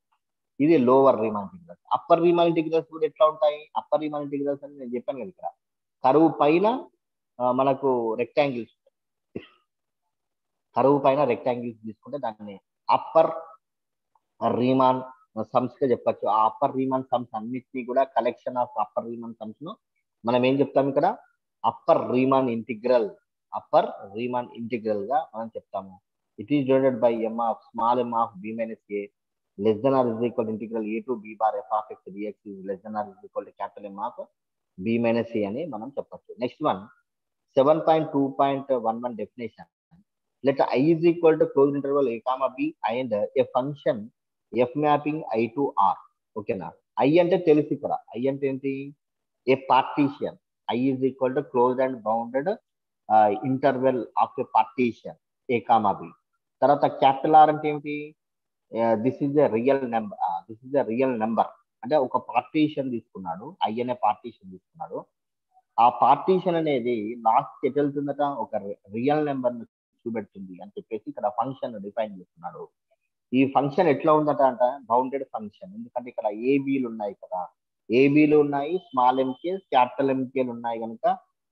ఇది lower Riemann integrals. Upper Riemann integrals కూడా ఎట్లా ఉంటాయి? Upper Riemann integrals అని నేను చెప్పాను కదా ఇక్కడ, కరువు పైన మనకు రెక్టాంగిల్స్, కరువు పైన రెక్టాంగిల్స్ తీసుకుంటే దాన్ని అప్పర్ రీమాన్ సమ్స్ గా చెప్పచ్చు. ఆ అప్పర్ రీమాన్ సమ్స్ అన్నిటినీ కూడా collection of upper Riemann sums ను మనం ఏం చెప్తాం ఇక్కడ? Upper Riemann integral, upper Riemann integral గా మనం చెప్తాము. It is divided by m of small m of b minus a less than or is equal to integral a to b bar f of x dx is less than or is equal to capital M of b minus a అని మనం చెప్పచ్చు. Next one 7.2.11 definition. Let I is equal to closed interval a comma b and a function f mapping I to r. ఓకేనా? I అంటే తెలుసు ఇక్కడ. I అంటే ఏంటి? ఏ partition. I is equal to closed and bounded interval of a partition a comma b. తర్వాత capital R అంటే ఏమిటి? This is a real number, this is a real number. అంటే ఒక పార్టీషన్ తీసుకున్నాడు, I అనే పార్టీషన్ తీసుకున్నాడు. ఆ పార్టీషన్ అనేది లాస్ట్ ఎట్ వెళ్తుందట, ఒక రియల్ నెంబర్ చూపెడుతుంది అని చెప్పేసి ఇక్కడ ఫంక్షన్ డిఫైన్ చేస్తున్నాడు. ఈ ఫంక్షన్ ఎట్లా ఉందట అంట? Bounded function. ఎందుకంటే ఇక్కడ ఏబీలు ఉన్నాయి కదా, ఏబీలు ఉన్నాయి, స్మాల్ ఎంకే క్యాపిటల్ ఎంకేలు ఉన్నాయి కనుక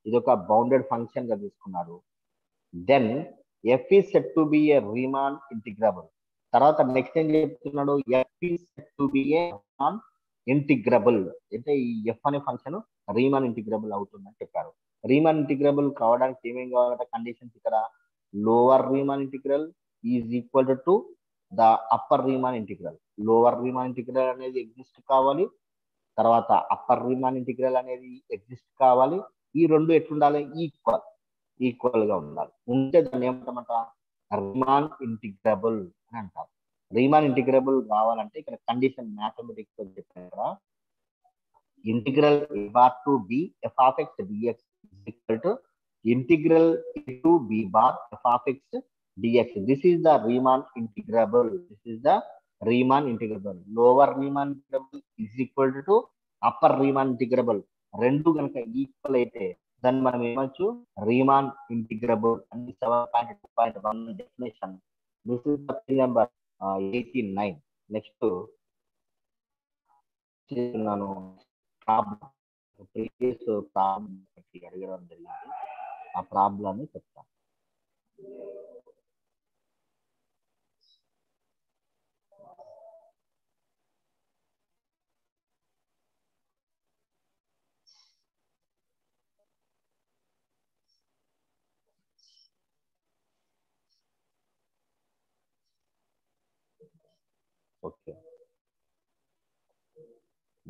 ఇది ఒక బౌండెడ్ ఫంక్షన్ గా తీసుకున్నారు. Then F is said to be a Riemann integrable. తర్వాత నెక్స్ట్ ఏం చెప్తున్నాడు? F is said to be a Riemann integrable. అంటే ఈ ఎఫ్ అనే ఫంక్షన్ రీమాన్ ఇంటిగ్రబుల్ అవుతుందని చెప్పారు. రీమాన్ ఇంటిగ్రబుల్ కావడానికి ఏమేం కావాలంటే కండిషన్స్ ఇక్కడ, lower Riemann integral is equal to the upper Riemann integral. Lower Riemann integral అనేది ఎగ్జిస్ట్ కావాలి, తర్వాత అప్పర్ రీమాన్ ఇంటిగ్రల్ అనేది ఎగ్జిస్ట్ కావాలి. ఈ రెండు ఎట్లుండాలి? ఈక్వల్ గా ఉండాలి. ఉంటే దాన్ని ఏమంటామంట? రీమాన్ ఇంటిగ్రబుల్ అని అంటారు. రీమాన్ ఇంటిగ్రబుల్ కావాలంటే ఇక్కడ కండిషన్ మ్యాథమెటిక్స్ తో చెప్పారా, integral a bar to b f of x dx is equal to integral a to b bar f of x dx. This is the Riemann integrable. This is the Riemann integrable. Lower Riemann integrable is equal to upper Riemann integrable. రెండు కనుక equal అయితే దాన్ని మనం ఏమొచ్చు? Riemann integrable అని 7.2.1 definition. This is the page number 89. Next చేస్తున్నాను problem. Previous problem అడగడం జరిగింది, ఆ ప్రాబ్లం చెప్తాను. Okay,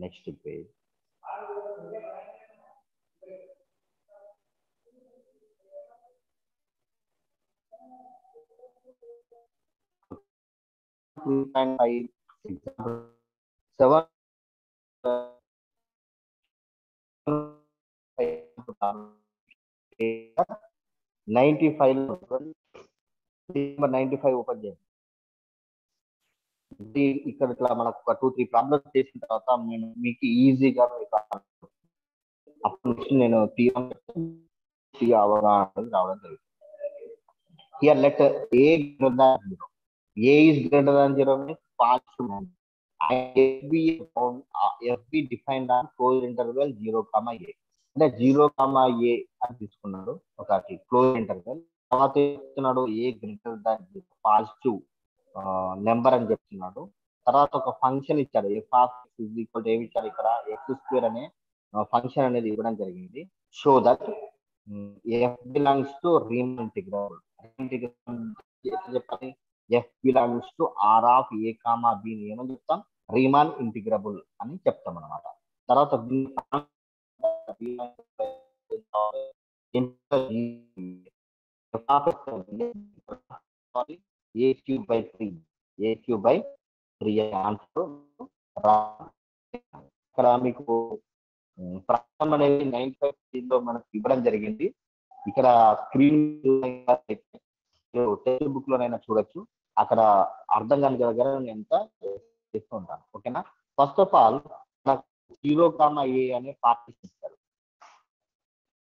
next page. Seven 95 open చేయండి. ఇక్కడ ఇట్లా మనకు ఒక 2-3 ప్రాబ్లమ్స్ చేసిన తర్వాత నేను మీకు ఈజీగా అప్పుడు నేను అవగాహన రావడం జరుగుతుంది. Here let a greater than 0. A is greater than 0 means positive number. FB defined on closed interval 0, A. అంటే 0, A అని తీసుకున్నాడు ఒకటి క్లోజ్ ఇంటర్వెల్. తర్వాత చెప్తున్నాడు ఏ గ్రేటర్ దాన్ పాజిటివ్ నెంబర్ అని చెప్తున్నాడు. తర్వాత ఒక ఫంక్షన్ ఇచ్చాడు, F of X is equal to ఏమి ఇచ్చాడు ఇక్కడ? x² అనే ఫంక్షన్ అనేది ఇవ్వడం జరిగింది. Show that f belongs to Riemann integral. చెప్పాలి, f belongs to r of a comma b ని ఏమని చెప్తాం? రీమాన్ ఇంటిగ్రబుల్ అని చెప్తాం అన్నమాట. తర్వాత a³ ఆన్సర్ ఇక్కడ మీకు ప్రాబ్లం అనేది 95 లో మనకు ఇవ్వడం జరిగింది. ఇక్కడ స్క్రీన్ టెక్స్ట్ బుక్ లోనైనా చూడొచ్చు, అక్కడ అర్థం కాని దగ్గర నేను ఎంత చేస్తూ ఉంటాను. ఓకేనా? ఫస్ట్ ఆఫ్ ఆల్ 0, A అనే పార్టీషన్ ఇస్తారు.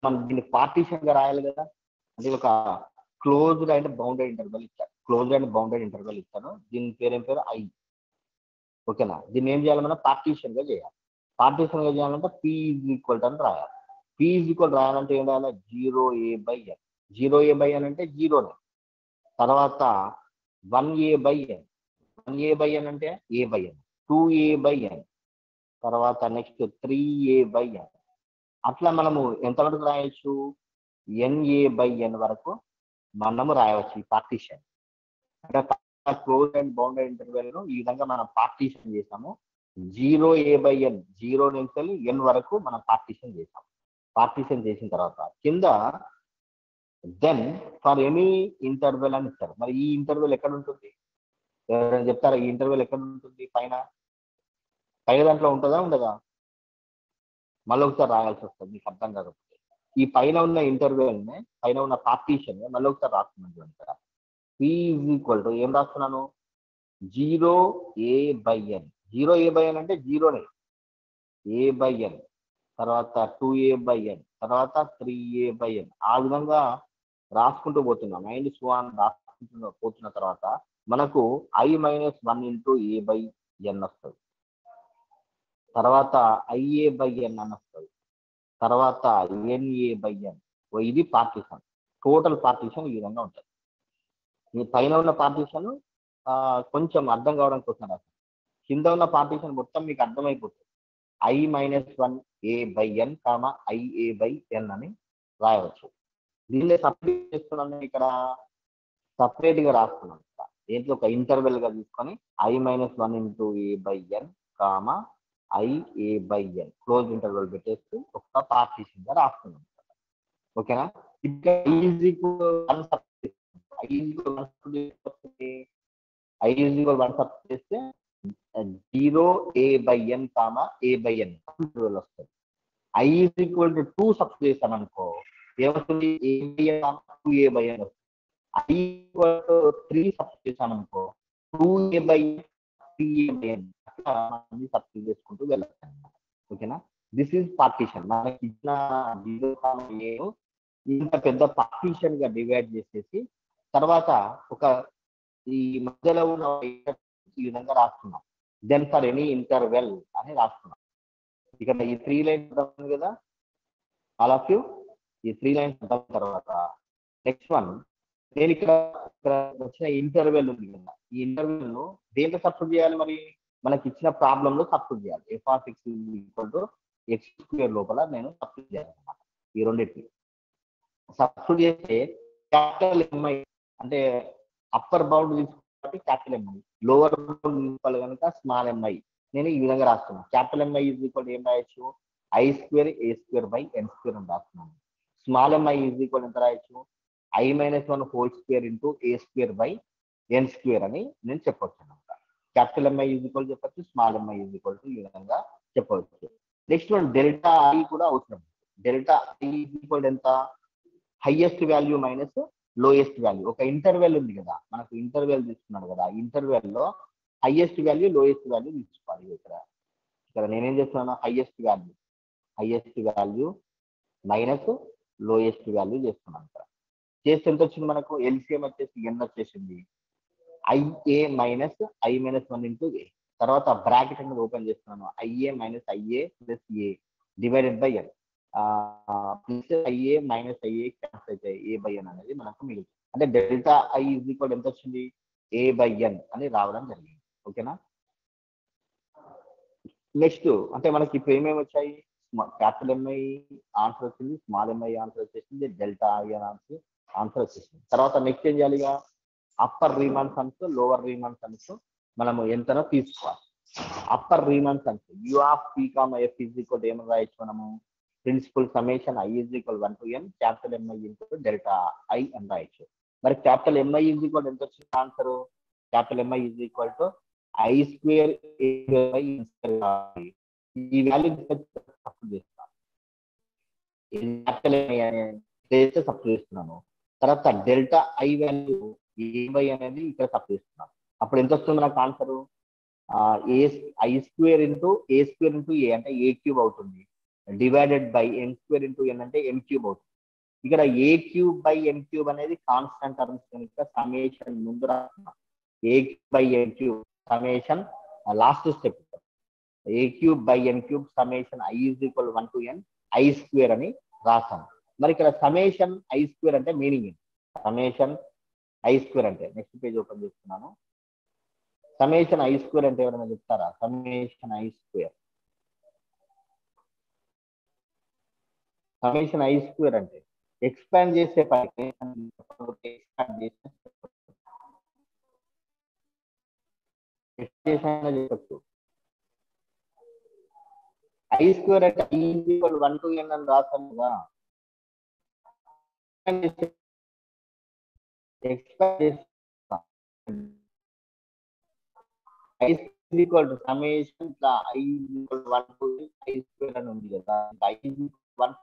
మనం దీన్ని పార్టీషన్ గా రాయాలి కదా, అంటే ఒక క్లోజ్డ్ అండ్ బౌండెడ్ ఇంటర్వెల్ ఇచ్చారు. క్లోజ్డ్ అండ్ బౌండెడ్ ఇంటర్వెల్ ఇస్తాను. దీని పేరు ఏం పేరు? I. ఓకేనా? దీన్ని ఏం చేయాలి మనం? పార్టీషన్ గా చేయాలి. పార్టీషన్ గా చేయాలంటే పి ఈజ్ ఈక్వల్ అని రాయాలి. పి ఈజ్ ఈక్వల్ రాయాలంటే ఏం రాయాలి? 0a/n. 0a/n అంటే జీరోనే. తర్వాత 1a/n. 1a/n అంటే a/n. 2a/n. తర్వాత నెక్స్ట్ 3a/n. అట్లా మనము ఎంతవరకు రాయొచ్చు? na/n వరకు మనము రాయవచ్చు ఈ పార్టీషన్. అంటే క్లోజ్ అండ్ బౌండెడ్ ఇంటర్వెల్ ను ఈ విధంగా మనం పార్టీషన్ చేసాము. 0a/n, 0 నుంచి n వరకు మనం పార్టీషన్ చేసాం. పార్టీషన్ చేసిన తర్వాత కింద దెన్ ఫర్ ఎనీ ఇంటర్వెల్ అని ఇస్తారు. మరి ఈ ఇంటర్వెల్ ఎక్కడ ఉంటుంది? ఎవరైనా చెప్తారా? ఈ ఇంటర్వెల్ ఎక్కడ ఉంటుంది? పైన దాంట్లో ఉంటుందా ఉండదా? మళ్ళీ ఒకసారి రాయాల్సి వస్తుంది మీకు అర్థం కాకపోతే. ఈ పైన ఉన్న ఇంటర్వెల్ ని, పైన ఉన్న పార్టీషన్ మళ్ళీ ఒకసారి రాస్తున్నాను. పి ఈజ్ ఈక్వల్ టు ఏం రాస్తున్నాను? 0a/n. 0a/n అంటే జీరోనే. a/n, తర్వాత 2a/n, తర్వాత 3a/n. ఆ విధంగా రాసుకుంటూ పోతున్నాం. రాసుకుంటూ పోతున్న తర్వాత మనకు i-1 ఇంటూ a/n వస్తుంది. తర్వాత ia/n అని వస్తుంది. తర్వాత na/n. ఇది పార్టీషన్. టోటల్ పార్టీషన్ ఈ విధంగా ఉంటుంది. ఈ పైన ఉన్న పార్టీషన్ కొంచెం అర్థం కావడం కోసం రాస్తాను. కింద ఉన్న పార్టీషన్ మొత్తం మీకు అర్థమైపోతుంది. i-1a/n, ia/n అని రాయవచ్చు. దీన్ని సపరేట్ చేస్తున్నాను, ఇక్కడ సపరేట్ గా రాస్తున్నాను. దీంట్లో ఒక ఇంటర్వెల్ గా తీసుకొని i-1 into a/n, ia/n close interval పెట్టేసి ఒక పార్టీషన్ గా రాస్తున్నాం. ఓకేనా? ఇక్కడ i=1 సబ్స్టిట్యూట్ చేస్తే 0a/n, a/n వస్తుంది. i=2 సబ్స్టిట్యూట్ చేస్తాను అనుకో, ఏమవుతుంది? a/n, 2a/n వస్తుంది. i=3 సబ్స్టిట్యూట్ చేస్తాను అనుకో, 2a/n, 3a/n అట్లా సబ్స్టిట్యూట్ చేసుకుంటూ వెళ్ళాలి. ఓకేనా? This is partition. మనకి ఇచ్చిన 0, ఇంత పెద్ద పార్టీషన్ గా డివైడ్ చేసేసి తర్వాత ఒక ఈ మధ్యలో ఉన్న ఈ విధంగా రాస్తున్నాం. దెన్ ఫర్ ఎనీ ఇంటర్వెల్ అని రాస్తున్నాం. ఇక్కడ ఈ 3 లైన్స్ ఉంది కదా, ఆల్ ఆఫ్ యూ ఈ 3 లైన్స్ అర్థం తర్వాత నెక్స్ట్ వన్, నేను ఇక్కడ వచ్చిన ఇంటర్వెల్ ఉంది కదా, ఈ ఇంటర్వెల్ ను దేంట్లో సబ్స్టిట్యూట్ చేయాలి? మరి మనకి ఇచ్చిన ప్రాబ్లం లో సబ్స్టిట్యూట్ చేయాలి. f(x)=x² లోపల నేను సబ్స్టిట్యూట్ చేయాలన్నమాట. ఈ రెండింటిని సబ్స్టిట్యూట్ చేస్తే క్యాపిటల్ ఎంఐ అంటే అప్పర్ బౌండ్ తీసుకోవాలి క్యాపిటల్ ఎంఐ, లోవర్ బౌండ్ తీసుకోవాలి కనుక స్మాల్ ఎంఐ. నేను ఈ విధంగా రాస్తున్నాను. క్యాపిటల్ ఎంఐ ఈజ్ ఈక్వల్ ఏం రాయొచ్చు? i²a² అని రాస్తున్నాను. స్మాల్ ఎంఐ ఈజ్ ఈక్వల్ ఎంత రాయొచ్చు? i-1 ఇంటూ a² అని నేను చెప్పొచ్చు అనమాట. క్యాపిటల్ ఎంఐ ఈజ్ ఈక్వల్ చెప్పొచ్చు, స్మాల్ ఎంఐ ఈజ్ ఈక్వల్ ఈ విధంగా చెప్పవచ్చు. నెక్స్ట్ వన్ డెల్టా ఐ కూడా అవసరం. డెల్టా ఐ ఈజ్ ఎంత? Highest value minus lowest value. ఒక ఇంటర్వెల్ ఉంది కదా, మనకు ఇంటర్వెల్ తీసుకున్నాడు కదా, ఇంటర్వెల్ లో హైయెస్ట్ వాల్యూ లోయెస్ట్ వాల్యూ తీసుకోవాలి. ఇక్కడ నేనేం చేస్తున్నాను? Highest value minus lowest value చేస్తున్నాను. ఇక్కడ చేస్తే ఎంత వచ్చింది మనకు? ఎల్సిఎం వచ్చేసి n వచ్చేసింది. ia-1 into a. తర్వాత బ్రాకెట్ అనేది ఓపెన్ చేస్తున్నాను. ia plus a divided by n. Plus ia minus ia cancel అవుతాయి. a/n అనేది మనకు మిగులుతుంది. అంటే డెల్టా ఐ ఈజ్ ఈక్వల్ ఎంత వచ్చింది? a/n అని రావడం జరిగింది. ఓకేనా? నెక్స్ట్ అంటే మనకి ఇప్పుడు ఏమేమి వచ్చాయి? క్యాపిటల్ ఎంఐ ఆన్సర్ వచ్చింది, స్మాల్ ఎంఐ ఆన్సర్ వచ్చేసింది, డెల్టా ఐ ఆన్సర్ వచ్చేసింది. తర్వాత నెక్స్ట్ ఏం చేయాలి? Upper Riemann sums, lower Riemann sums మనము ఎంతనో తీసుకోవాలి. అప్పర్ రీమాన్ సమ్స్ u(p)(f) ఏమని రాయొచ్చు మనము? Principal summation i=1 to n capital M I into delta I అని రాయొచ్చు. మరి క్యాపిటల్ ఎంఐ ఈజ్ ఈక్వల్ ఎంత వచ్చింది answer? Capital M I is equal i²a/n². ఈ వాల్యూ సబ్స్టిట్యూట్ చేస్తున్నాను. క్యాపిటల్ ఎంఐ అనేది సబ్స్టిట్యూట్ చేస్తున్నాను. తర్వాత డెల్టా ఐ వాల్యూ a/n అనేది ఇక్కడ సబ్స్టిట్యూట్ చేస్తున్నాను. అప్పుడు ఎంత వస్తుంది మనకు ఆన్సర్? i² ఇంటూ a² అంటే a³ అవుతుంది, divided by n² into n అంటే n³ అవుతుంది. ఇక్కడ a³/n³ అనేది కాన్స్టెంట్ టర్మ్స్ కనుక సమ్మేషన్ ముందు రాస్తున్నాం. a³/n³ summation last step A cube by N cube summation I is equal 1 to n I square అని రాసాం. మరి ఇక్కడ సమేషన్ ఐ స్క్వేర్ అంటే మీనింగ్ ఏంటి? సమేషన్ ఐ స్క్వేర్ అంటే నెక్స్ట్ పేజ్ ఓపెన్ చేస్తున్నాను. సమేషన్ ఐ స్క్వేర్ అంటే ఎవరైనా చెప్తారా? Summation I square, summation I square అంటే ఎక్స్పాండ్ చేసే పని చెప్పచ్చు. ఐ స్క్వేర్ అంటే I is equal 1 to n అని రాస్తాం కదా. Expand I is equal to summation I is equal 1 to I square అని ఉంది కదా. ఐ ఈజ్ ఈక్వల్ 1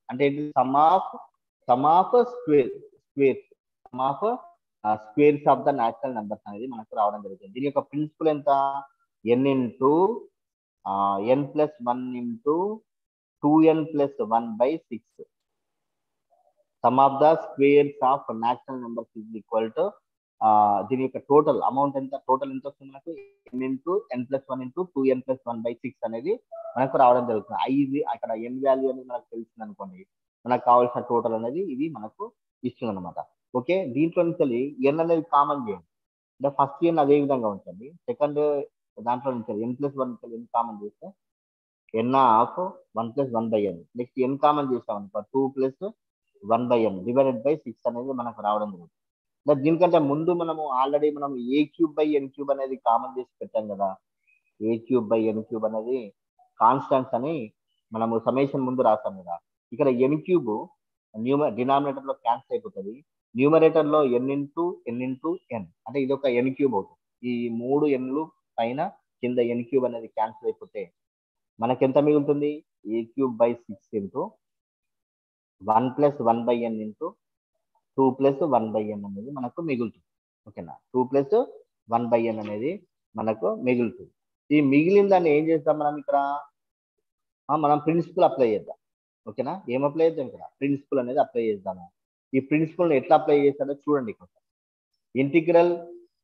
అంటే sum of squares of the natural numbers అనేది మనకు రావడం జరుగుతుంది. దీని యొక్క ప్రిన్సిపల్ ఎంత? N into N plus 1 into 2n plus 1/6. Sum of the squares of natural numbers is equal to దీని యొక్క టోటల్ అమౌంట్ ఎంత? టోటల్ ఎంత వస్తుంది మనకు? n into N plus 1 into 2n plus 1/6 అనేది మనకు రావడం జరుగుతుంది. ఐ అక్కడ ఎన్ వాల్యూ అనేది మనకు తెలిసింది అనుకోండి, మనకు కావాల్సిన టోటల్ అనేది ఇది మనకు ఇస్తుంది అనమాట. ఓకే, దీంట్లో నుంచి ఎన్ అనేది కామన్ చేయండి. అంటే ఫస్ట్ ఎన్ అదే విధంగా ఉంచండి. సెకండ్ దాంట్లో నుంచి ఎన్ ప్లస్ 1 ఎన్ కామన్ చేస్తే N of 1 + 1/n. Next N common చేస్తాం అనుకో 2 + 1/n డివైడెడ్ బై 6 అనేది మనకు రావడం జరుగుతుంది. దీనికంటే ముందు ఆల్రెడీ మనం ఏ క్యూబ్ బై ఎన్ క్యూబ్ అనేది కామన్ చేసి పెట్టాం కదా. ఏ క్యూబ్ బై ఎన్ క్యూబ్ అనేది కాన్స్టెంట్స్ అని మనము సమేషన్ ముందు రాస్తాం కదా. ఇక్కడ ఎన్ క్యూబ్ డినామినేటర్ లో క్యాన్సిల్ అయిపోతుంది. న్యూమరేటర్ లో ఎన్ ఇంటూ ఎన్ అంటే ఇది ఒక ఎన్ క్యూబ్ అవుతుంది. ఈ 3 ఎన్లు పైన కింద ఎన్ క్యూబ్ అనేది క్యాన్సిల్ అయిపోతే మనకి ఎంత మిగులుతుంది? A cube by 6 into 1 + 1/n into 2 + 1/n అనేది మనకు మిగులుతుంది. ఓకేనా, 2 + 1/n అనేది మనకు మిగులుతుంది. ఈ మిగిలిన దాన్ని ఏం చేద్దాం మనం ఇక్కడ? మనం ప్రిన్సిపల్ అప్లై చేద్దాం. ఓకేనా, ఏం అప్లై చేద్దాం? ఇక్కడ ప్రిన్సిపల్ అనేది అప్లై చేద్దాము. ఈ ప్రిన్సిపల్ ఎట్లా అప్లై చేస్తాడో చూడండి. ఇక్కడ integral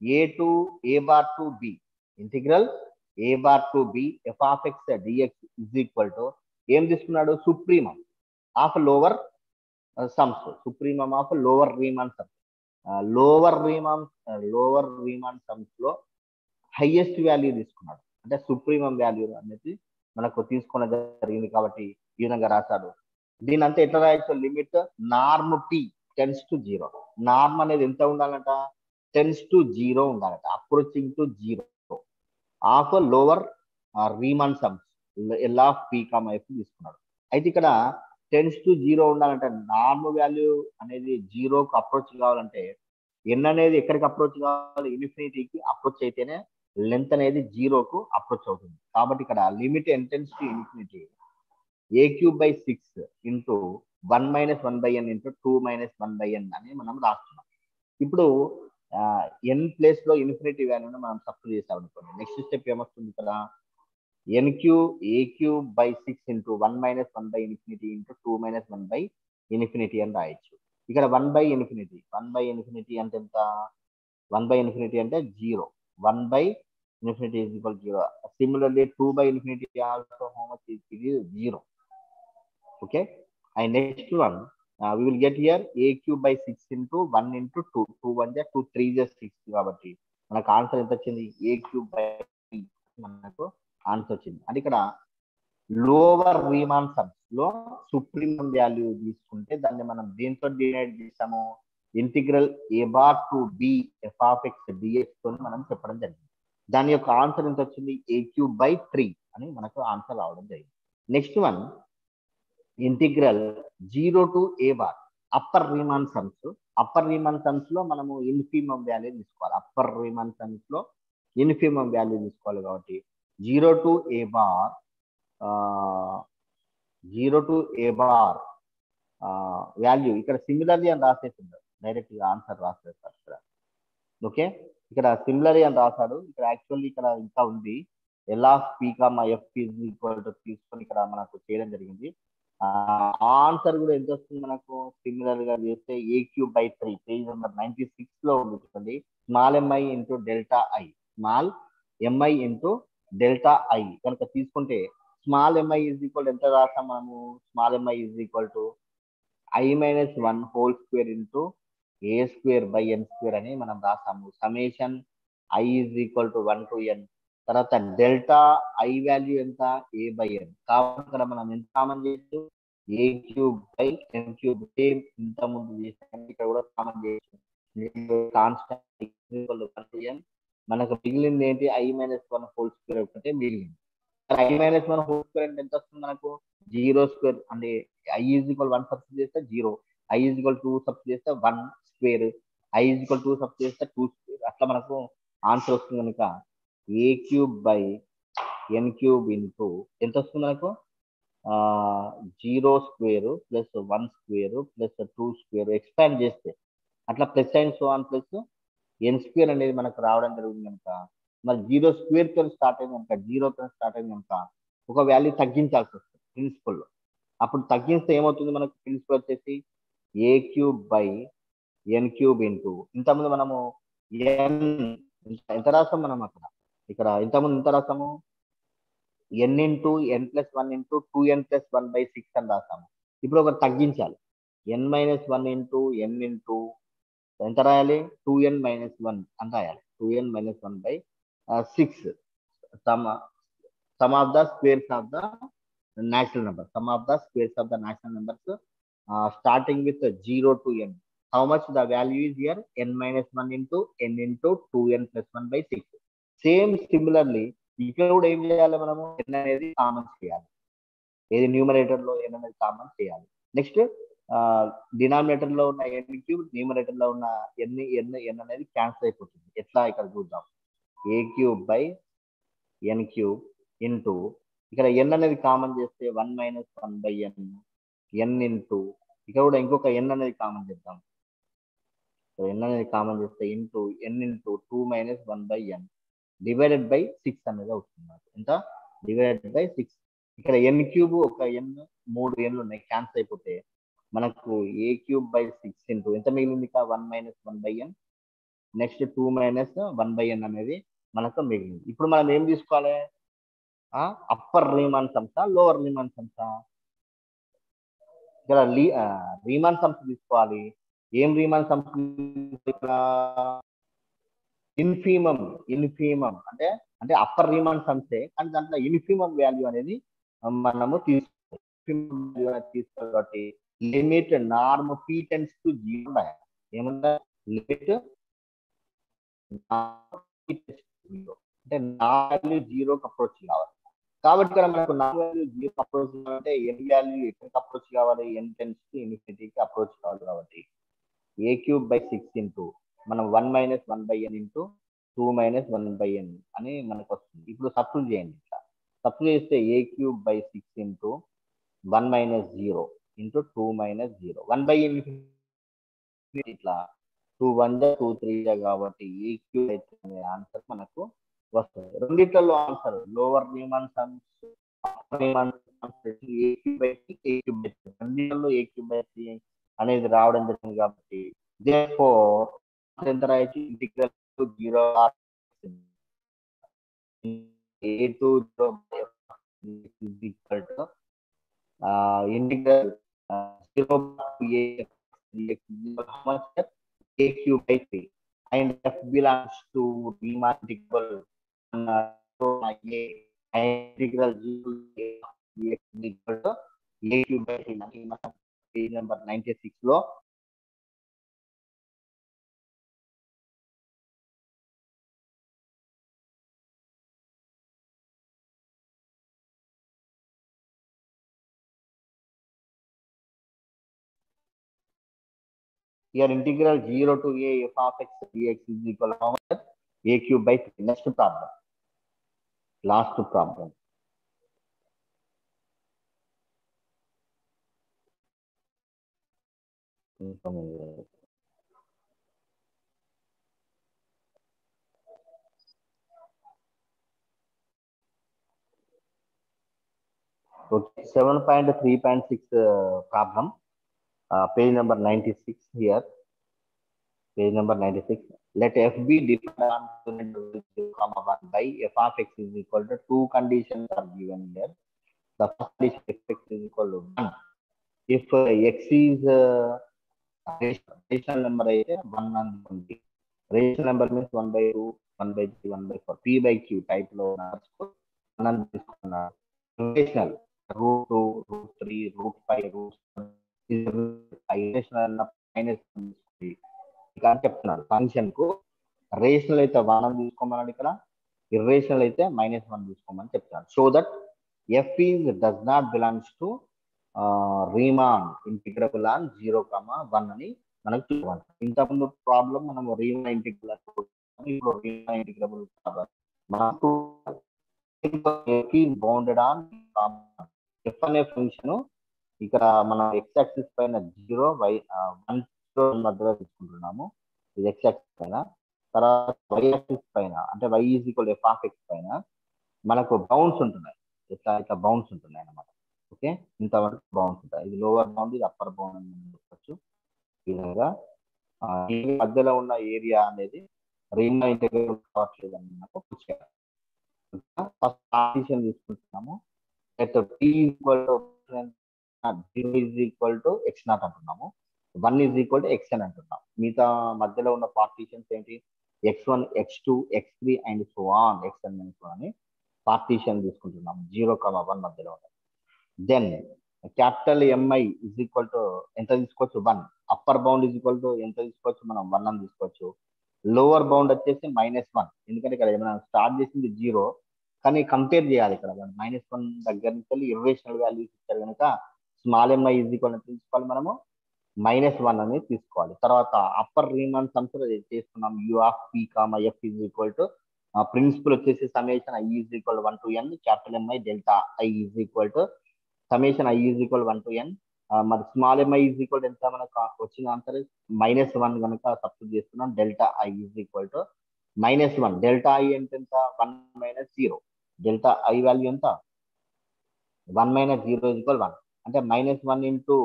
a to a bar to b, integral a bar to b f of x dx is equal to ఏం తీసుకున్నాడు? Supremum of lower sums, supremum of lower Riemann sums. Lower Riemann sums లో highest value తీసుకున్నాడు. అంటే supremum value అనేది మనకు తీసుకోవడం జరిగింది కాబట్టి ఈ విధంగా రాశాడు. దీని అంతా ఎట్లా రాయొచ్చు? Limit norm tea tends to 0. Norm అనేది ఎంత ఉండాలంట? టెన్స్ టు 0 ఉండాలంట. Approaching to 0 of lower Riemann sums L of P comma F తీసుకున్నాడు. అయితే ఇక్కడ టెన్స్ టు 0 ఉండాలంటే నార్మ్ వాల్యూ అనేది 0కు అప్రోచ్ కావాలంటే ఎన్ అనేది ఎక్కడికి అప్రోచ్ కావాలి? ఇన్ఫినిటీకి అప్రోచ్ అయితేనే లెంత్ అనేది 0కు అప్రోచ్ అవుతుంది. కాబట్టి ఇక్కడ limit N tends to infinity A cube by 6 into 1 - 1/n into 2 - 1/n అని మనం రాస్తున్నాం. ఇప్పుడు ఎన్ ప్లేస్ లో ఇన్ఫినిటీ వాల్యూని మనం సబ్స్టిట్యూట్ చేసాం అనుకోండి. నెక్స్ట్ స్టెప్ ఏమొస్తుంది? ఇక్కడ ఏ క్యూబ్ బై 6 ఇంటూ 1 - 1/∞ ఇంటూ 2 - 1/∞ అని రాయొచ్చు. ఇక్కడ 1/∞ అంటే ఎంత? 1/∞ అంటే 0. 1/∞ is equal to 0. Similarly 2/∞ also how much is 0. Okay, and next one we will get here a cube by 6 into 1 into 2. 2 1 ja 2 3 ja 6 కాబట్టి మనకు ఆన్సర్ ఎంత వచ్చింది? a cube by మనకు ఆన్సర్ వచ్చింది. అంటే ఇక్కడ లోవర్ రీమాన్ సమ్స్ లో supremum value తీసుకుంటే దాన్ని మనం దేంతో డివైడ్ చేసాము? Integral a bar to b f of x dx తో మనం చెప్పడం జరిగింది. దాని యొక్క ఆన్సర్ ఎంత వచ్చింది? a cube by 3 అని మనకు ఆన్సర్ రావడం జరిగింది. Next one integral 0 to a bar upper Riemann sums. Upper Riemann sums లో మనము ఇన్ఫిమం వాల్యూ తీసుకోవాలి. అప్పర్ రీమాన్ సమ్స్ లో ఇన్ఫిమం వాల్యూ తీసుకోవాలి కాబట్టి 0 to a bar వాల్యూ ఇక్కడ సిమిలర్లీ అని రాసేసింది. డైరెక్ట్ గా ఆన్సర్ రాసేస్తారు ఇక్కడ. ఓకే, ఇక్కడ సిమిలర్లీ అని రాశాడు. ఇక్కడ యాక్చువల్లీ ఇక్కడ ఇంకా ఉంది. L of P comma F is equal to తీసుకొని ఇక్కడ మనకు చేయడం జరిగింది. ఆన్సర్ కూడా ఎంత వస్తుంది మనకు? సిమిలర్ గా చేస్తే a³/3 పేజ్ నెంబర్ 96 లో ఉంటుంది. Small MI into delta I, small MI into delta I కనుక తీసుకుంటే స్మాల్ ఎంఐ ఈజ్ ఈక్వల్ ఎంత రాస్తాం మనము? Small M I is equal to i-1 whole square into a²/n² అని మనం రాస్తాము. సಮೇషన్ i is equal to 1 to n. తర్వాత డెల్టా ఐ వాల్యూ ఎంత? a/n. కాబట్టి ఇక్కడ మనం ఎంత కామన్ చేయొచ్చు? a³/n³ సేమ్ ఇంత ముందు చేసాం, ఇక్కడ కూడా కామన్ చేయొచ్చు. కాన్స్టెంట్ మనకు మిగిలింది ఏంటి? i-1 హోల్ స్క్వేర్ ఒకటే మిగిలింది. i-1 హోల్ స్క్వేర్ అంటే ఎంత వస్తుంది మనకు? 0² అంటే i ఈజ్ ఈక్వల్ 1 సబ్స్టిట్యూట్ చేస్తే 0, i ఈజ్ ఈక్వల్ 2 సబ్స్టిట్యూట్ చేస్తే 1 square, i is equal 2 substitute చేస్తే 2 స్క్వేర్. అట్లా మనకు ఆన్సర్ వస్తుంది కనుక a³/n³ ఇంటూ ఎంత వస్తుంది మనకు? 0² plus 1 square plus 2 square expand చేస్తే అట్లా plus and so on plus n² అనేది మనకు రావడం జరుగుతుంది కనుక మరి 0² తో స్టార్ట్ అయింది కనుక 0తో స్టార్ట్ అయింది కనుక ఒక వాల్యూ తగ్గించాల్సి వస్తుంది ప్రిన్సిపల్లో. అప్పుడు తగ్గిస్తే ఏమవుతుంది మనకు? ప్రిన్సిపల్ వచ్చేసి a³/n³ ఇంటూ ఇంతకుముందు మనము n ఎంత రాస్తాం మనం అక్కడ? ఇక్కడ ఇంతకుముందు ఎంత రాస్తాము? n into n+1 into 2n+1/6 అని రాస్తాము. ఇప్పుడు ఒకటి తగ్గించాలి. n-1 ఇంటూ n ఇంటూ ఎంత రాయాలి? 2n-1 అని రాయాలి. 2n-1/6 sum of the squares of the natural numbers. Sum of the squares of the natural numbers starting with 0 to n. How much the value is here? n-1 into n into 2n+1/6. Same similarly ఇక్కడ కూడా ఏం చేయాలి మనము? n అనేది common చేయాలి. ఏది? Numerator లో n అనేది కామన్ చేయాలి. నెక్స్ట్ డినామినేటర్ లో ఉన్న n³ న్యూమరేటర్ లో ఉన్న n అనేది క్యాన్సిల్ అయిపోతుంది. ఎట్లా? ఇక్కడ చూద్దాం. a³/n³ ఇంటూ ఇక్కడ n అనేది కామన్ చేస్తే 1-1/n, n ఇంటూ ఇక్కడ కూడా ఇంకొక n అనేది కామన్ చేద్దాం. n అనేది కామన్ చేస్తే into n into 2-1/n divided by 6 అనేది అవుతుంది. ఎంత? Divided by 6. ఇక్కడ n³ ఒక n 3 nలు ఉన్నాయి, క్యాన్సిల్ అయిపోతే మనకు a³/6 ఇంటూ ఎంత మిగిలింది? 1-1/n నెక్స్ట్ 2-1/n అనేది మనకు మిగిలింది. ఇప్పుడు మనం ఏం తీసుకోవాలి? అప్పర్ రీమాన్ సమ్సా లోవర్ రీమాన్ సమ్సా? ఇక్కడ రీమాన్ సమ్స్ తీసుకోవాలి. ఏం రీమాన్ సమ్స్? ఇక్కడ ఇన్ఫీమం అంటే అప్పర్ రీమాన్ సమ్సే, కానీ దాంట్లో ఇన్ఫీమం వాల్యూ అనేది మనము తీసుకోవాలి. కాబట్టి limit norm p tends to 0 ఏమన్నా? లిమిట్ అంటే నా వాల్యూ 0కి అప్రోచ్ కావాలి. కాబట్టి ఇక్కడ మనకు నా వాల్యూ 0కి అప్రోచ్ కావాలంటే n వాల్యూ ఎక్కడికి అప్రోచ్ కావాలి? n టెన్స్ టు ఇన్ఫినిటీకి అప్రోచ్ కావాలి. కాబట్టి a³/6 ఇంటూ మనం 1-1/n ఇంటూ 2-1/n అని మనకు వస్తుంది. ఇప్పుడు సబ్స్టిట్యూట్ చేయండి. ఇట్లా సబ్స్టిట్యూట్ చేస్తే a³/6 ఇంటూ 1-0 ఇంటూ 2-0 1/n ఇట్లా 2 1 2 3 కాబట్టి a³ అనే ఆన్సర్ మనకు వస్తుంది. రెండిట్లలో ఆన్సర్ లోవర్ రీమాన్ సమ్స్ రెండిట్లలో a³/3 అనేది రావడం జరిగింది. కాబట్టి therefore ఎంత రాయొచ్చు? Integral to 0 a²0 is equal to integral 0 to a how much? a³/3 and f belongs to Riemann integral a integral 0 to a is equal to a³/3 page number 96 లో here integral 0 to a f of x dx is equal to how much? a³/3. Next problem, last problem. Okay, 7.3.6 problem, page number 96 here. Page number 96. Let f be defined on unit 1 by f of x is equal to two conditions are given here. The first condition f x is equal to 1. If x is rational number, 1 and 1. Rational number means 1 by 2, 1 by 3, 1 by 4. P by Q type low numbers. 1 and irrational root 2, root 3, root 5, root 7 is irrational minus 1. ఇక్కడ చెప్తున్నారు function కు rational అయితే 1 అని తీసుకోమని, ఇక్కడ irrational అయితే -1 తీసుకోమని చెప్తారు. So that F is does not belongs to Riemann integrable on 0,1 అని మనకు చూడాలి. ఇంతకుముందు ప్రాబ్లం మనం రీమాన్ ఇంటిగ్రబుల్, ఇప్పుడు రీమాన్ ఇంటిగ్రబుల్ మనకు F is bounded on F అనే ఫంక్షన్ ఇక్కడ మనం ఎక్స్ యాక్సిస్ పైన 0, y 1 మధ్యలో తీసుకుంటున్నాము. ఇది ఎక్స్ యాక్సిస్ పైన. తర్వాత y యాక్సిస్ పైన అంటే y is equal F of X పైన మనకు బౌండ్స్ ఉంటున్నాయి. ఇట్లా బౌండ్స్ ఉంటున్నాయి అన్నమాట. ఓకే, ఇంతవరకు బౌండ్స్ ఉంటాయి. ఇది లోవర్ బౌండ్, ఇది అప్పర్ బౌండ్ అని చెప్పచ్చు. ఈ విధంగా ఈ మధ్యలో ఉన్న ఏరియా అనేది రీమాన్ ఇంటిగ్రల్ కావట్లేదు అని మనకు పుచ్చారు. ఫస్ట్ పార్టీషన్ తీసుకుంటున్నాము. p equal to 0 is equal to x0 అంటున్నాము. 1 ఈజ్ ఈక్వల్ టు xn అంటున్నాం. మిగతా మధ్యలో ఉన్న పార్టీషన్స్ ఏంటి? x1, x2, x3 and so on xn అని పార్టీషన్ తీసుకుంటున్నాం 0,1 మధ్యలో ఉన్నాయి. Then capital M I is equal to ఎంత తీసుకోవచ్చు? 1. Upper bound is equal to ఎంత తీసుకోవచ్చు? మనం 1 అని తీసుకోవచ్చు. లోవర్ బౌండ్ వచ్చేసి -1, ఎందుకంటే ఇక్కడ మనం స్టార్ట్ చేసింది 0 కానీ కంపేర్ చేయాలి. ఇక్కడ -1 దగ్గర నుంచి ఇర్రేషనల్ వాల్యూస్ ఇచ్చారు కనుక స్మాల్ ఎంఐ ఇజ్ ఈక్వల్ ఎంత తీసుకోవాలి? మనము -1 అని తీసుకోవాలి. తర్వాత అప్పర్ రీమాన్ సమ్స్ చేసుకున్నాం. U of P comma F is equal to principle వచ్చేసి summation I is equal 1 to n capital M I delta I is equal to summation I is equal 1 to n. మరి small M I is equal ఎంత మనకు వచ్చిన answer -1 కనుక substitute చేస్తున్నాం. Delta I is equal to -1. Delta I అంటే ఎంత? 1 - 0. Delta I value ఎంత? 1 - 0 is equal 1. అంటే -1 ఇంటూ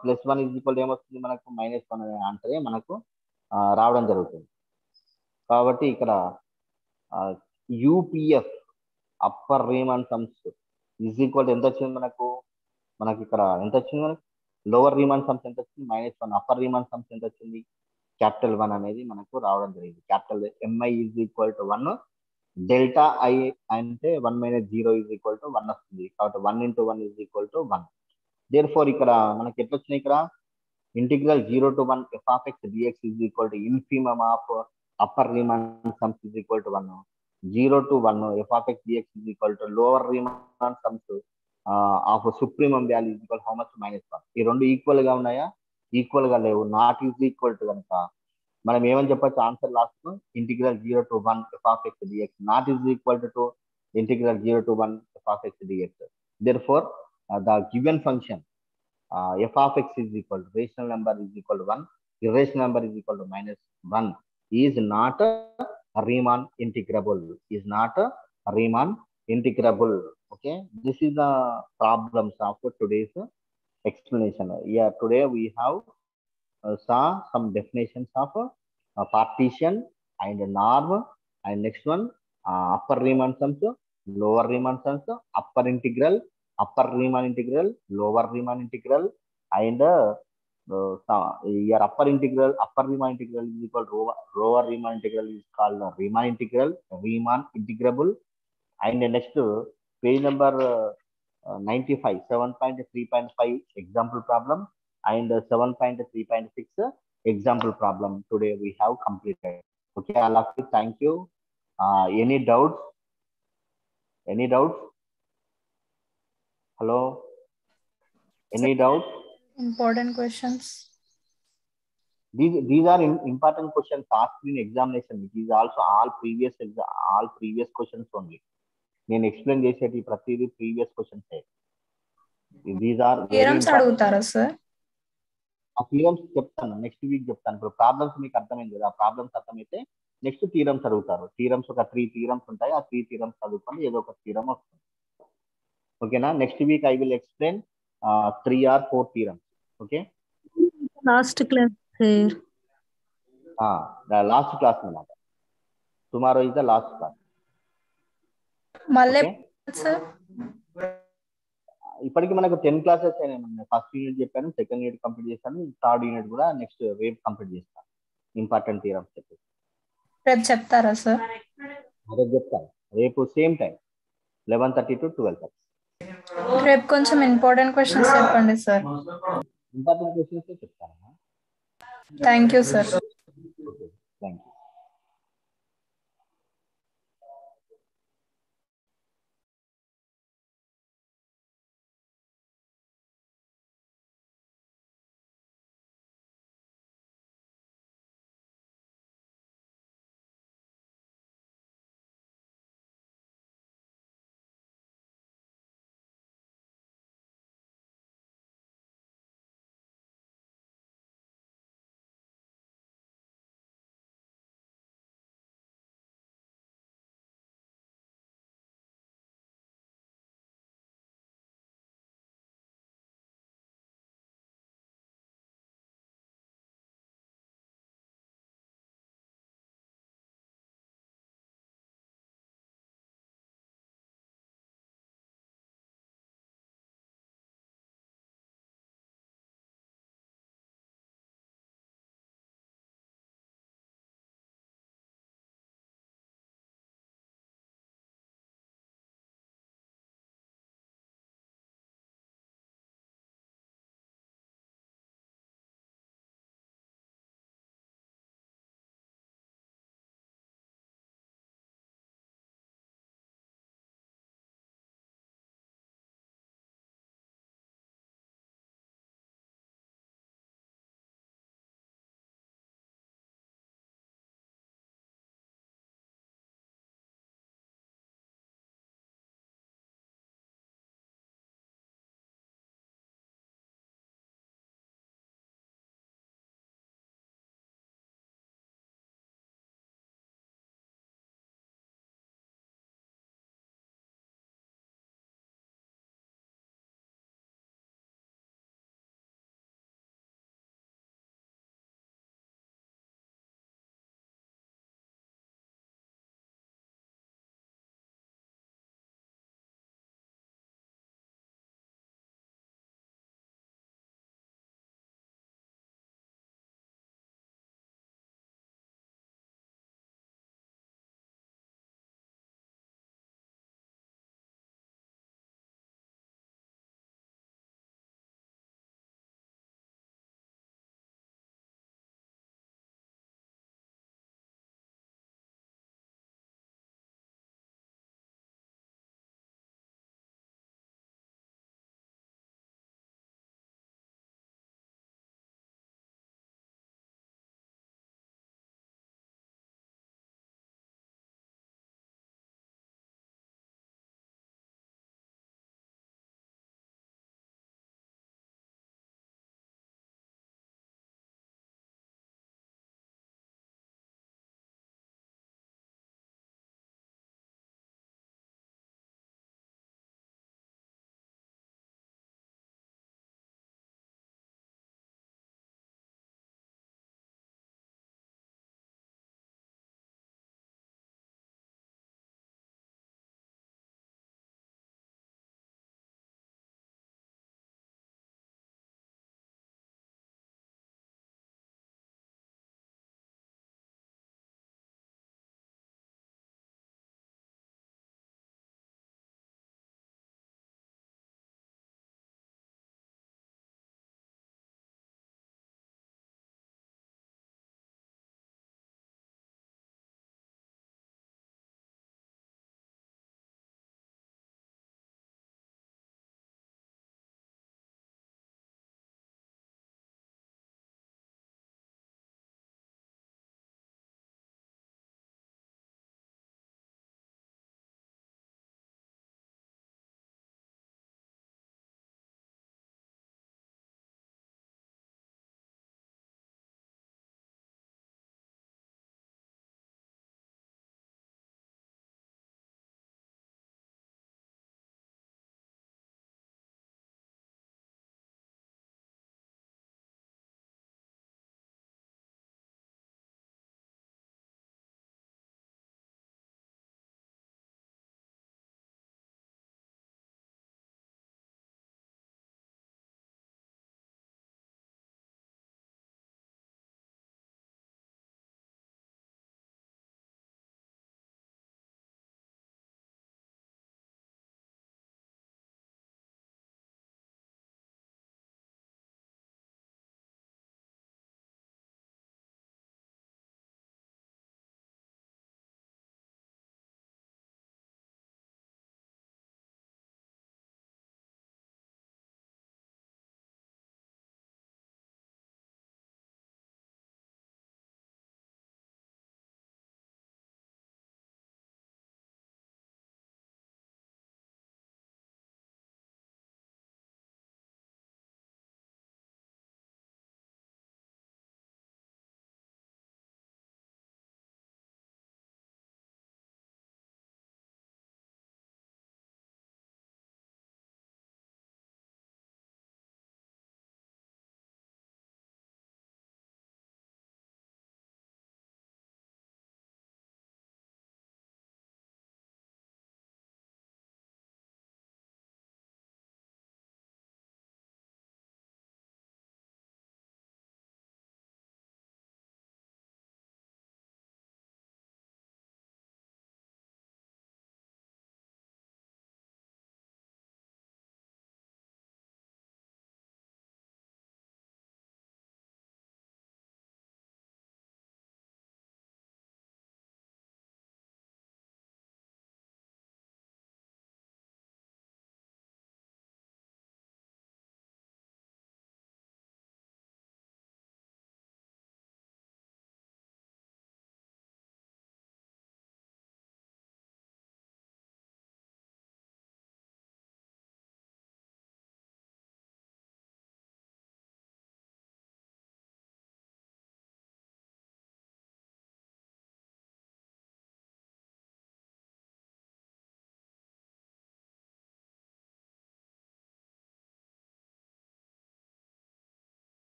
+1 ఈజ్ ఈక్వల్ ఏమొస్తుంది మనకు? -1 అనే ఆన్సరే మనకు రావడం జరుగుతుంది. కాబట్టి ఇక్కడ UPF upper Riemann sums is equal ఎంత వచ్చింది మనకు? ఇక్కడ ఎంత వచ్చింది మనకు? లోవర్ రీమాన్ సమ్స్ ఎంత వచ్చింది? -1. అప్పర్ రీమాన్ సమ్స్ ఎంత వచ్చింది? క్యాపిటల్ 1 అనేది మనకు రావడం జరిగింది. Capital M I is equal to 1. Delta I అంటే 1 - 0 ఈజ్ ఈక్వల్ టు 1 వస్తుంది. కాబట్టి 1 × 1 is equal to 1. Therefore ఇక్కడ మనకి ఎట్లా వచ్చినాయి? ఇక్కడ integral 0 to 1 f of x dx is equal to infimum of upper Riemann sums is equal to 1. 0 to 1 f of x dx is equal to lower Riemann sums of supremum value is equal how much? -1. ఈ రెండు equal గా ఉన్నాయా? Equal గా లేవు. Not is equal to కనుక మనం ఏమని చెప్పొచ్చు? Answer last integral 0 to 1 f of x dx not is equal to integral 0 to 1 f of x dx. Therefore the given function f of x is equal to rational number is equal to 1, irrational number is equal to -1 is not a Riemann integrable. Is not a Riemann integrable. Okay, this is the problems of today's explanation. Yeah, today we have saw some definitions of partition and norm, and next one upper Riemann sums, lower Riemann sums, upper integral, upper Riemann integral, lower Riemann integral, and your upper Riemann integral is equal to lower Riemann integral is called Riemann integral, Riemann integrable. And next page number 95, 7.3.5 example problem and 7.3.6 example problem today we have completed. Okay, all of you, thank you. Any doubts? Hello, any doubts? Important questions. These are important questions asked in examination. It is also all previous questions only. నేను explain చేసేది ప్రతిదీ previous questions. These are theorems అడుగుతారా sir? ఆ theorems చెప్తాను, next week చెప్తాను. ఇప్పుడు problems మీకు అర్థమైంది కదా, ప్రాబ్లమ్స్ అర్థమైతే నెక్స్ట్ థియరమ్స్ అడుగుతారు. థియరమ్స్ ఒక 3 థియరమ్స్ ఉంటాయి. ఆ 3 థియరమ్స్ చదువుకొని ఏదో ఒక థియరమ్ వస్తుంది. ఓకేనా? Next week I will explain 3 or 4 theorems. Okay, last class sir. the last class అన్నమాట. Tomorrow is the last class. మళ్ళీ Okay, సార్ ఇప్పటికి మనకు 10 క్లాసెస్ అయినాయి. ఫస్ట్ యూనిట్ చెప్పాను, సెకండ్ యూనిట్ కంప్లీట్ చేశాను, థర్డ్ యూనిట్ కూడా నెక్స్ట్ రేపు కంప్లీట్ చేస్తాను. ఇంపార్టెంట్ థియరమ్స్ చెప్పేసి రేపు చెప్తారా సార్? రేపు చెప్తాను. రేపు సేమ్ టైం 11:30 to 12:30. రేపు కొంచెం ఇంపార్టెంట్ క్వశ్చన్స్ చెప్పండి సార్. ఇంపార్టెంట్ క్వశ్చన్స్ చెప్తాను. Thank you sir. Thank you.